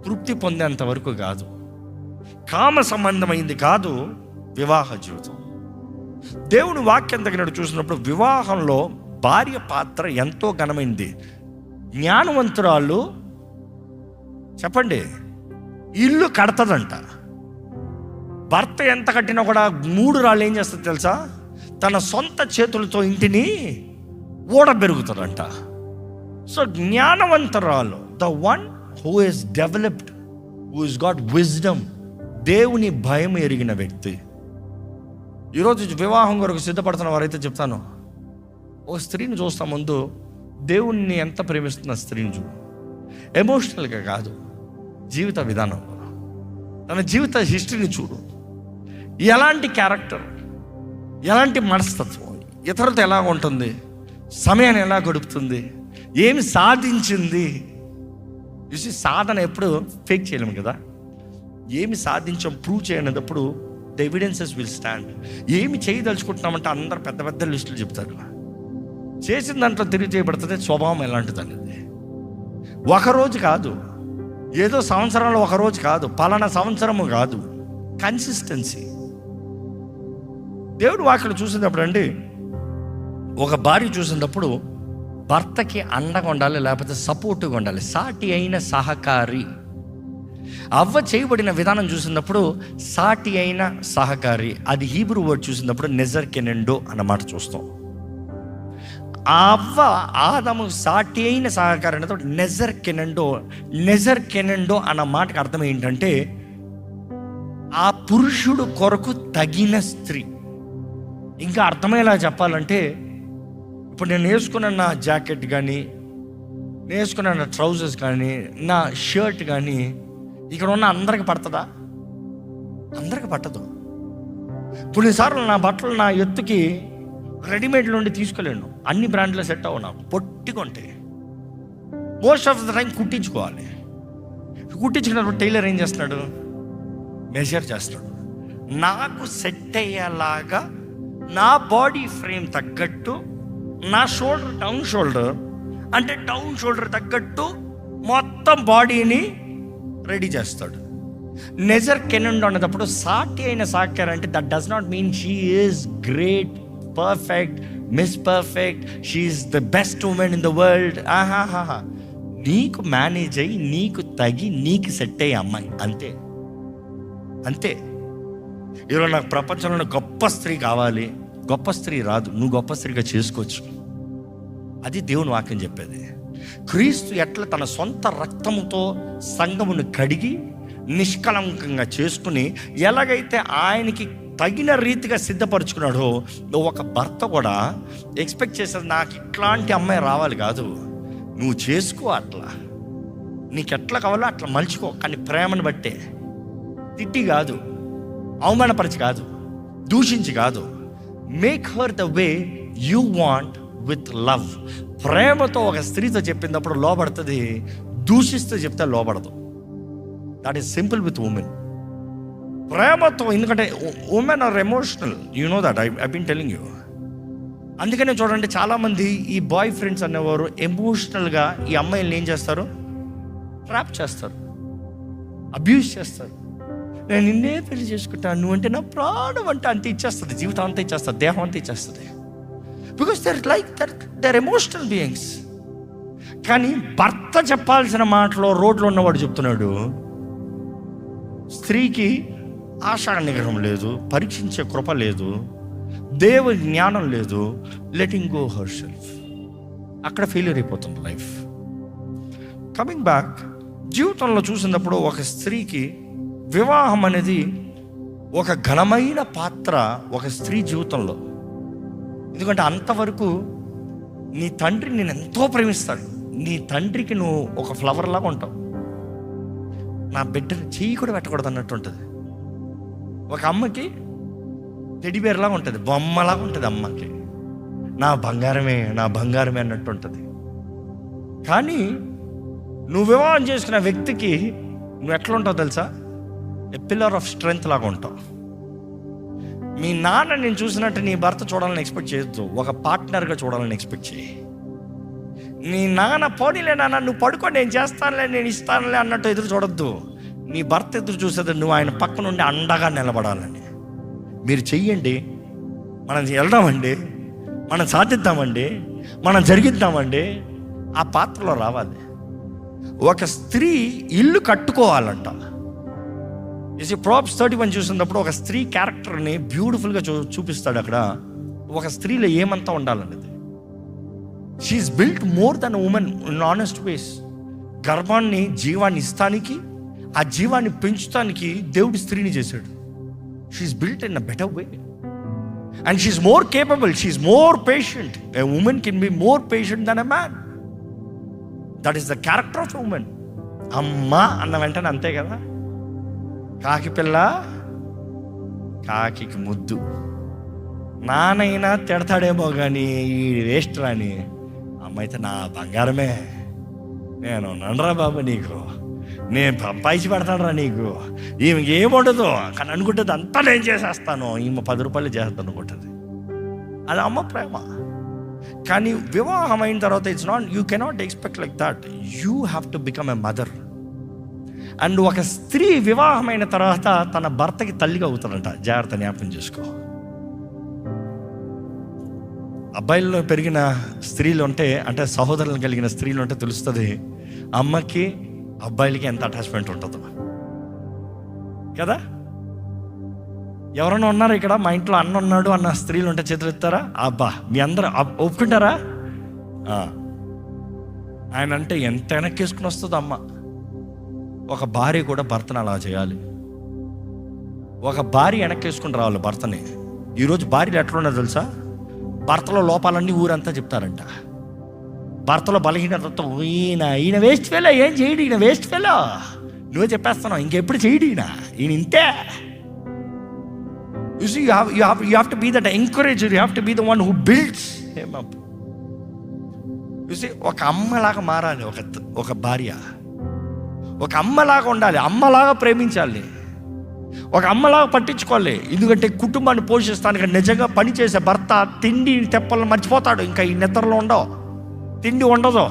తృప్తి పొందేంత వరకు కాదు, కామ సంబంధమైంది కాదు వివాహ జీవితం. దేవుని వాక్యం తగినట్టు చూసినప్పుడు వివాహంలో భార్య పాత్ర ఎంతో ఘనమైంది. జ్ఞానవంతురాలు చెప్పండి ఇల్లు కడతదంట. భర్త ఎంత కట్టినా కూడా 3 రాళ్ళు ఏం చేస్తుంది తెలుసా? తన సొంత చేతులతో ఇంటిని ఓడబెరుగుతుందంట. సో జ్ఞానవంతురాలు, the one who is developed, who is got wisdom, దేవుని భయం ఎరిగిన వ్యక్తి. ఈరోజు వివాహం కొరకు సిద్ధపడుతున్న వారైతే చెప్తాను, ఓ స్త్రీని చూస్తా ముందు దేవుణ్ణి ఎంత ప్రేమిస్తున్న స్త్రీని చూడు. ఎమోషనల్గా కాదు, జీవిత విధానంలో తన జీవిత హిస్టరీని చూడు. ఎలాంటి క్యారెక్టర్, ఎలాంటి మనస్తత్వం, ఇతరులతో ఎలా ఉంటుంది, సమయాన్ని ఎలా గడుపుతుంది, ఏమి సాధించింది. చూసి సాధన ఎప్పుడు ఫేక్ చేయలేము కదా. ఏమి సాధించాం ప్రూవ్ చేయనప్పుడు ద ఎవిడెన్సెస్ విల్ స్టాండ్. ఏమి చేయదలుచుకుంటున్నామంటే అందరు పెద్ద పెద్ద లిస్టులు చెప్తారు. చేసిన దాంట్లో తిరిగి చేయబడుతుంది. స్వభావం ఎలాంటిది అనేది ఒకరోజు కాదు, ఏదో సంవత్సరంలో ఒకరోజు కాదు, పలానా సంవత్సరము కాదు, కన్సిస్టెన్సీ. దేవుడు వాక్యం చూసినప్పుడు అండి, ఒక భార్య చూసినప్పుడు భర్తకి అండగా ఉండాలి, లేకపోతే సపోర్ట్గా ఉండాలి, సాటి అయిన సహకారి. అవ్వ చేయబడిన విధానం చూసినప్పుడు సాటి అయిన సహకారి, అది హీబ్రూ వర్డ్ చూసినప్పుడు నెజర్ కెనెండో అన్నమాట చూస్తాం. ఆ అవ్వ ఆదము సాటి అయిన సహకారి అన్నప్పుడు నెజర్ కెనెండో అన్న మాటకు అర్థం ఏంటంటే ఆ పురుషుడు కొరకు తగిన స్త్రీ. ఇంకా అర్థమయ్యేలా చెప్పాలంటే ఇప్పుడు నేను వేసుకున్న నా జాకెట్ కానీ, నేను వేసుకున్న నా ట్రౌజర్స్ కానీ, నా షర్ట్ కానీ ఇక్కడ ఉన్న అందరికి పడుతుందా? అందరికి పట్టదు. కొన్నిసార్లు నా బట్టలు నా ఎత్తుకి రెడీమేడ్ నుండి తీసుకోలేను, అన్ని బ్రాండ్లో సెట్ అవ్వ, నాకు పొట్టిగా ఉంటాయి. మోస్ట్ ఆఫ్ ద టైం కుట్టించుకోవాలి. కుట్టించుకున్నప్పుడు టైలర్ ఏం చేస్తున్నాడు? మెజర్ చేస్తాడు. నాకు సెట్ అయ్యేలాగా నా బాడీ ఫ్రేమ్ తగ్గట్టు, నా షోల్డర్ డౌన్ షోల్డర్ అంటే డౌన్ షోల్డర్ తగ్గట్టు మొత్తం బాడీని రెడీ చేస్తాడు. నెజర్ కెనండ్ అన్నప్పుడు సాటి అయిన సాకారు అంటే that does not mean she is great, perfect, miss perfect, she is the best women in the world. ఆహాహా, నీకు మేనేజ్ అయ్యి, నీకు తగి, నీకు సెట్ అయ్యే అమ్మాయి, అంతే అంతే. ఈరోజు నాకు ప్రపంచంలో గొప్ప స్త్రీ కావాలి, గొప్ప స్త్రీ రాదు, నువ్వు గొప్ప స్త్రీగా చేసుకోవచ్చు. అది దేవుని వాక్యం చెప్పేది. క్రీస్తు ఎట్లా తన సొంత రక్తముతో సంఘమును కడిగి నిష్కలంకంగా చేసుకుని ఎలాగైతే ఆయనకి తగిన రీతిగా సిద్ధపరచుకున్నాడో, ఒక భర్త కూడా ఎక్స్పెక్ట్ చేసేది నాకు ఇట్లాంటి అమ్మాయి రావాలి కాదు, నువ్వు చేసుకో, అట్లా నీకు ఎట్లా కావాలో అట్లా మలుచుకో, కానీ ప్రేమను బట్టే, తిట్టి కాదు, అవమానపరిచి కాదు, దూషించి కాదు. Make her the way you want with love. ప్రేమతో ఒక స్త్రీతో చెప్పినప్పుడు లోబడుతుంది, దూషిస్తూ చెప్తే లోబడదు. That is simple with women. ప్రేమతో, ఎందుకంటే women are emotional, you know that, I been telling you. అందుకనే చూడండి, చాలామంది ఈ బాయ్ ఫ్రెండ్స్ అనేవారు ఎమోషనల్గా ఈ అమ్మాయిలను ఏం చేస్తారు? ట్రాప్ చేస్తారు, అబ్యూస్ చేస్తారు. నేను నిన్నే పెళ్లి చేసుకుంటాను, నువ్వంటే నా ప్రాణం అంటే అంత ఇచ్చేస్తుంది, జీవితం అంతా ఇచ్చేస్తుంది, దేహం అంతా ఇచ్చేస్తుంది. Because they're emotional beings. కానీ భర్త చెప్పాల్సిన మాటలో రోడ్లో ఉన్నవాడు చెప్తున్నాడు, స్త్రీకి ఆశా నిగ్రహం లేదు, పరీక్షించే కృప లేదు, దేవుని జ్ఞానం లేదు, లెటింగ్ గో హర్ సెల్ఫ్. అక్కడ ఫెయిల్యూర్ అయిపోతుంది లైఫ్. కమింగ్ బ్యాక్, జీవితంలో చూసినప్పుడు ఒక స్త్రీకి వివాహం అనేది ఒక ఘనమైన పాత్ర ఒక స్త్రీ జీవితంలో. ఎందుకంటే అంతవరకు నీ తండ్రి నేను ఎంతో ప్రేమిస్తాడు, నీ తండ్రికి నువ్వు ఒక ఫ్లవర్ లాగా ఉంటావు, నా బిడ్డని చెయ్యి కూడా పెట్టకూడదు అన్నట్టు ఉంటుంది. ఒక అమ్మకి టెడీబేర్లాగా ఉంటుంది, బొమ్మలాగా ఉంటుంది అమ్మకి, నా బంగారమే నా బంగారమే అన్నట్టు ఉంటుంది. కానీ నువ్వు వివాహం చేసుకున్న వ్యక్తికి నువ్వు ఎట్లా ఉంటావు తెలుసా? ఏ పిల్లర్ ఆఫ్ స్ట్రెంగ్త్ లాగా ఉంటావు. మీ నాన్న నేను చూసినట్టు నీ భర్త చూడాలని ఎక్స్పెక్ట్ చేయొద్దు, ఒక పార్ట్నర్గా చూడాలని ఎక్స్పెక్ట్ చేయి. నీ నాన్న పోనీలే నాన్న నువ్వు పడుకో, నేను చేస్తానులే, నేను ఇస్తానులే అన్నట్టు ఎదురు చూడొద్దు. నీ భర్త ఎదురు చూసేది నువ్వు ఆయన పక్క నుండి అండగా నిలబడాలని. మీరు చెయ్యండి, మనం వెళ్దామండి, మనం సాధిద్దామండి, మనం జరిగిద్దామండి, ఆ పాత్రలో రావాలి. ఒక స్త్రీ ఇల్లు కట్టుకోవాలంట. Proverbs 31 చూసినప్పుడు ఒక స్త్రీ క్యారెక్టర్ని బ్యూటిఫుల్గా చూపిస్తాడు. అక్కడ ఒక స్త్రీలో ఏమంతా ఉండాలనేది. She is built more than women in honest ways. గర్భాన్ని, జీవాన్ని ఇస్తానికి, ఆ జీవాన్ని పెంచుతానికి దేవుడు స్త్రీని చేశాడు. She is built in a better way and she is more capable, she is more patient. A woman can be more patient than a man. That is the character of women. అమ్మ అన్న వెంటనే అంతే కదా, కాకి పిల్ల కాకి ముద్దు. నానైనా తిడతాడేమో కానీ ఈ వేస్ట్ రాని అమ్మ అయితే నా బంగారమే, నేను నండ్రా బాబు నీకు, నేను పంపాయిచి పెడతాడరా నీకు, ఈమెకి ఏముండదు కానీ అనుకుంటుంది అంతా నేను చేసేస్తాను, ఈమె 10 రూపాయలు చేస్తాను అనుకుంటుంది. అది అమ్మ ప్రేమ. కానీ వివాహం అయిన తర్వాత it's not, you cannot expect like that. You have to become a mother. And ఒక స్త్రీ వివాహమైన తర్వాత తన భర్తకి తల్లిగా అవుతాడంట. జాగ్రత్త, జ్ఞాపకం చేసుకో. అబ్బాయిల్లో పెరిగిన స్త్రీలు అంటే సహోదరులను కలిగిన స్త్రీలు ఉంటే తెలుస్తుంది అమ్మకి అబ్బాయిలకి ఎంత అటాచ్మెంట్ ఉంటుందో కదా. ఎవరైనా ఉన్నారు ఇక్కడ, మా ఇంట్లో అన్న ఉన్నాడు అన్న స్త్రీలు ఉంటే చేతులు ఎత్తారా? అబ్బా, మీ అందరూ ఒప్పుకుంటారా? ఆయన అంటే ఎంత వెనక్కేసుకుని వస్తుందో అమ్మ. ఒక భార్య కూడా భర్తను అలా చేయాలి. ఒక భార్య వెనక్కేసుకుని రావాలి భర్తని. ఈరోజు భార్యలు ఎట్లా ఉన్నది తెలుసా? భర్తలో లోపాలన్నీ ఊరంతా చెప్తారంట. భర్తలో బలహీనతతో ఈయన వేస్ట్ ఫెలో, ఏం చేయడు, ఈయన వేస్ట్ ఫెలో, నువ్వే చెప్పేస్తున్నావు, ఇంకెప్పుడు చేయడు, ఈయన ఇంతే. You see, you have to be that encourager. You have to be the one who builds him up. You see, ఒక అమ్మలాగా మారాలి ఒక భార్య. ఒక అమ్మలాగా ఉండాలి, అమ్మలాగా ప్రేమించాలి, ఒక అమ్మలాగా పట్టించుకోవాలి. ఎందుకంటే కుటుంబాన్ని పోషిస్తానికి నిజంగా పనిచేసే భర్త తిండి తెప్పలను మర్చిపోతాడు. ఇంకా ఈ నిద్రలో ఉండవు, తిండి ఉండదు.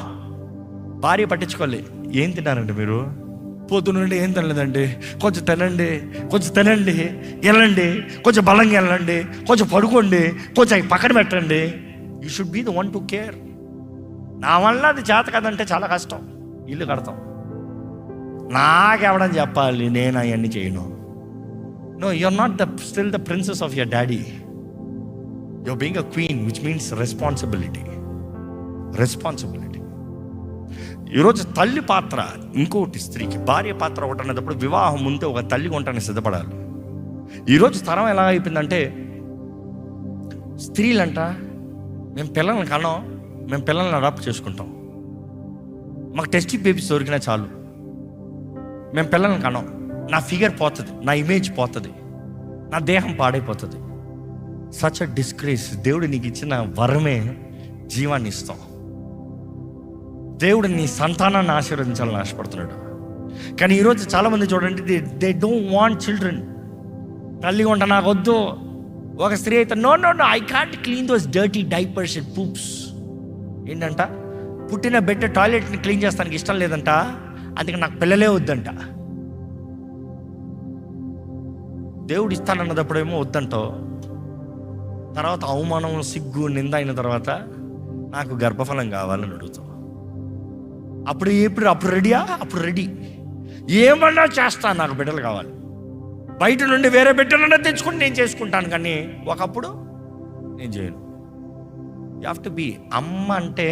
భార్య పట్టించుకోవాలి. ఏం తిన్నారండి మీరు? పొద్దున నుండి ఏం తినలేదండి, కొంచెం తినండి, కొంచెం తినండి, వెళ్ళండి, కొంచెం బలంగా వెళ్ళండి, కొంచెం పడుకోండి, కొంచెం పక్కన పెట్టండి. You should be the one to care. నా వల్ల అది చేత కదంటే చాలా కష్టం. ఇల్లు కడతాం, నాకెవడని చెప్పాలి, నేను అవన్నీ చేయను. No, you are not still the princess of your daddy. You are being a queen, which means responsibility. ఈరోజు తల్లి పాత్ర ఇంకోటి, స్త్రీకి భార్య పాత్ర ఒకటి అనేటప్పుడు వివాహం ముందే ఒక తల్లి ఉండటానికి సిద్ధపడాలి. ఈరోజు తరం ఎలా అయిపోయిందంటే, స్త్రీలంట మేము పిల్లల్ని కనం, మేము పిల్లల్ని అడాప్ట్ చేసుకుంటాం, మాకు టెస్ట్ బేబీస్ దొరికినా చాలు, మేము పిల్లల్ని కనం, నా ఫిగర్ పోతుంది, నా ఇమేజ్ పోతుంది, నా దేహం పాడైపోతుంది. Such a disgrace. దేవుడు నీకు ఇచ్చిన వరమే జీవాన్ని ఇస్తాం. దేవుడు నీ సంతానాన్ని ఆశీర్వదించాలని ఆశపడుతున్నాడు. కానీ ఈరోజు చాలామంది చూడండి, దే డోంట్ వాంట్ చిల్డ్రన్. తల్లి వంట నాకు వద్దు. ఒక స్త్రీ అయితే no I can't clean those dirty diapers and poops. ఏంటంట, పుట్టిన బిడ్డ టాయిలెట్ని క్లీన్ చేస్తానికి ఇష్టం లేదంట, అందుకే నాకు పిల్లలే వద్దంట. దేవుడు ఇస్తానన్నదప్పుడేమో వద్దంటో, తర్వాత అవమానం, సిగ్గు, నింద అయిన తర్వాత నాకు గర్భఫలం కావాలని అడుగుతాం. అప్పుడు రెడీయా? అప్పుడు రెడీ, ఏమన్నా చేస్తాను, నాకు బిడ్డలు కావాలి, బయట నుండి వేరే బిడ్డలన్నా తెచ్చుకుని నేను చేసుకుంటాను, కానీ ఒకప్పుడు నేను చేయను. You have to be. అమ్మ అంటే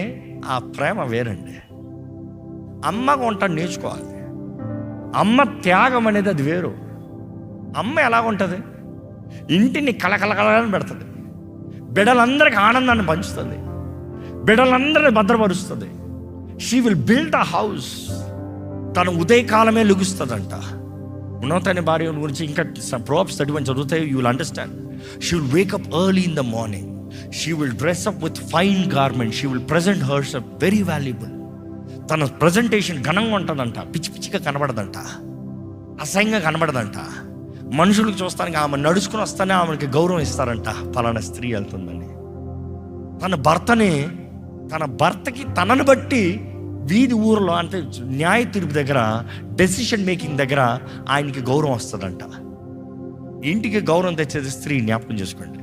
ఆ ప్రేమ వేరండి. అమ్మగా ఉంటాను నేర్చుకోవాలి. అమ్మ త్యాగం అనేది అది వేరు. అమ్మ ఎలా ఉంటుంది? ఇంటిని కలకలకలని పెడుతుంది, బిడ్డలందరికీ ఆనందాన్ని పంచుతుంది, బిడ్డలందరినీ భద్రపరుస్తుంది. She will build a house. తను ఉదయకాలమే లెగుస్తుందంట. ఉన్నతైన భార్య గురించి ఇంకా ప్రోబ్స్ 31 చదివితే you will understand. She will wake up early in the morning. She will dress up with fine garment. She will present herself very valuable. తన ప్రజెంటేషన్ ఘనంగా ఉంటుందంట, పిచ్చి పిచ్చిగా కనబడదంట, అసహ్యంగా కనబడదంట. మనుషులకు చూస్తానికి ఆమె నడుచుకుని వస్తానే ఆమెకి గౌరవం ఇస్తారంట, ఫలానా స్త్రీ వెళ్తుందని. తన భర్తకి తనను బట్టి వీధి ఊరిలో అంటే న్యాయ తీర్పు దగ్గర, డెసిషన్ మేకింగ్ దగ్గర ఆయనకి గౌరవం వస్తుందంట. ఇంటికి గౌరవం తెచ్చేది స్త్రీ, జ్ఞాపకం చేసుకోండి.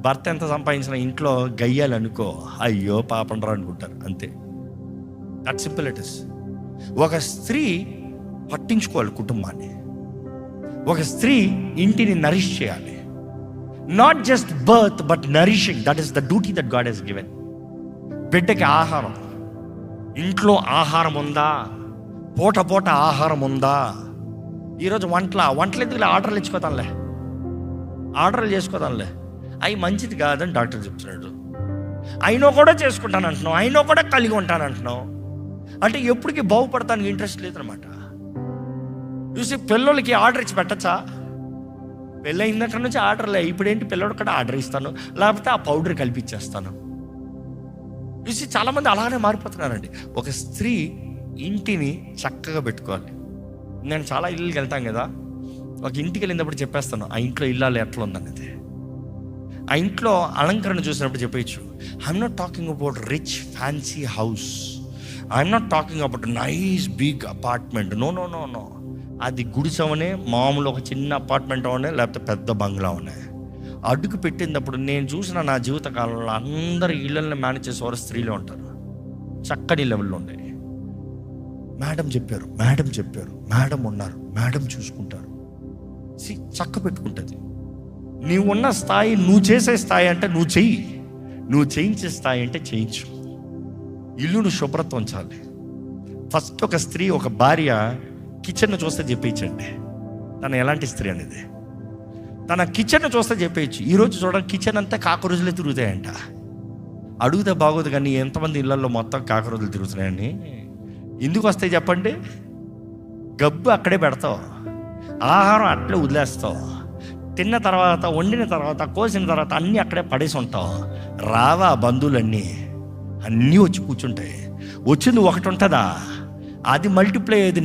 భర్త ఎంత సంపాదించినా ఇంట్లో గయ్యాలి అనుకో, అయ్యో పాపండ్రా అనుకుంటారు, అంతే. That simple it is. ఒక స్త్రీ పట్టించుకోవాలి కుటుంబాన్ని. ఒక స్త్రీ ఇంటిని నరిష్ చేయాలి. Not just birth but nourishing. That is the duty that God has given. బిడ్డకి ఆహారం, ఇంట్లో ఆహారం ఉందా? పూట ఆహారం ఉందా? ఈరోజు వంటలు ఎందుకు ఆర్డర్లు చేసుకోదాంలే, అవి మంచిది కాదని డాక్టర్ చెప్తున్నాడు. అయినో కూడా చేసుకుంటాను అంటున్నావు, అయినో కూడా కలిగి ఉంటాను అంటున్నావు. అంటే ఎప్పటికీ బాగుపడటానికి ఇంట్రెస్ట్ లేదనమాట. చూసి పిల్లలకి ఆర్డర్ ఇచ్చి పెట్టచ్చా? పెళ్ళైన దగ్గర నుంచి ఆర్డర్లే. ఇప్పుడేంటి, పిల్లడు కూడా ఆర్డర్ ఇస్తాను, లేకపోతే ఆ పౌడర్ కల్పించేస్తాను. చూసి చాలామంది అలానే మారిపోతున్నారండి. ఒక స్త్రీ ఇంటిని చక్కగా పెట్టుకోవాలి. నేను చాలా ఇళ్ళకి వెళ్తాను కదా, ఒక ఇంటికి వెళ్ళినప్పుడు చెప్పేస్తాను ఆ ఇంట్లో ఇల్లాలు ఎట్లా ఉందనేది. ఆ ఇంట్లో అలంకరణ చూసినప్పుడు చెప్పచ్చు. I'm not talking about rich fancy house, I'm not talking about nice big apartment. No. అది గుడిసవనే, మామూలు ఒక చిన్న అపార్ట్మెంట్ అవనే, లేకపోతే పెద్ద బంగ్లా ఉన్నాయి. అడుగు పెట్టినప్పుడు నేను చూసిన నా జీవితకాలంలో అందరు ఇళ్ళని మేనేజ్ చేసేవారు స్త్రీలే ఉంటారు. చక్కని లెవెల్లో ఉండే మేడం చెప్పారు, మేడం ఉన్నారు, మేడం చూసుకుంటారు. చక్క పెట్టుకుంటుంది. నీవు ఉన్న స్థాయి, నువ్వు చేసే స్థాయి అంటే నువ్వు చెయ్యి, నువ్వు చేయించే స్థాయి అంటే చేయించు. ఇల్లును శుభ్రత ఉంచాలి. ఫస్ట్ ఒక స్త్రీ, ఒక భార్య కిచెన్ చూస్తే చెప్పించండి తను ఎలాంటి స్త్రీ అనేది. తన కిచెన్ చూస్తే చెప్పేయచ్చు. ఈరోజు చూడండి, కిచెన్ అంతా కాకరోజులే తిరుగుతాయంట. అడుగుతే బాగోదు, కానీ ఎంతమంది ఇళ్లలో మొత్తం కాకరోజులు తిరుగుతున్నాయని. ఎందుకు వస్తాయి చెప్పండి? గబ్బు అక్కడే పెడతావు, ఆహారం అట్లే వదిలేస్తావు, తిన్న తర్వాత, వండిన తర్వాత, కోసిన తర్వాత అన్నీ అక్కడే పడేసి ఉంటావు. రావా బంధువులన్నీ అన్నీ వచ్చి కూర్చుంటాయి. వచ్చింది ఒకటి ఉంటుందా, అది మల్టిప్లై అయ్యేది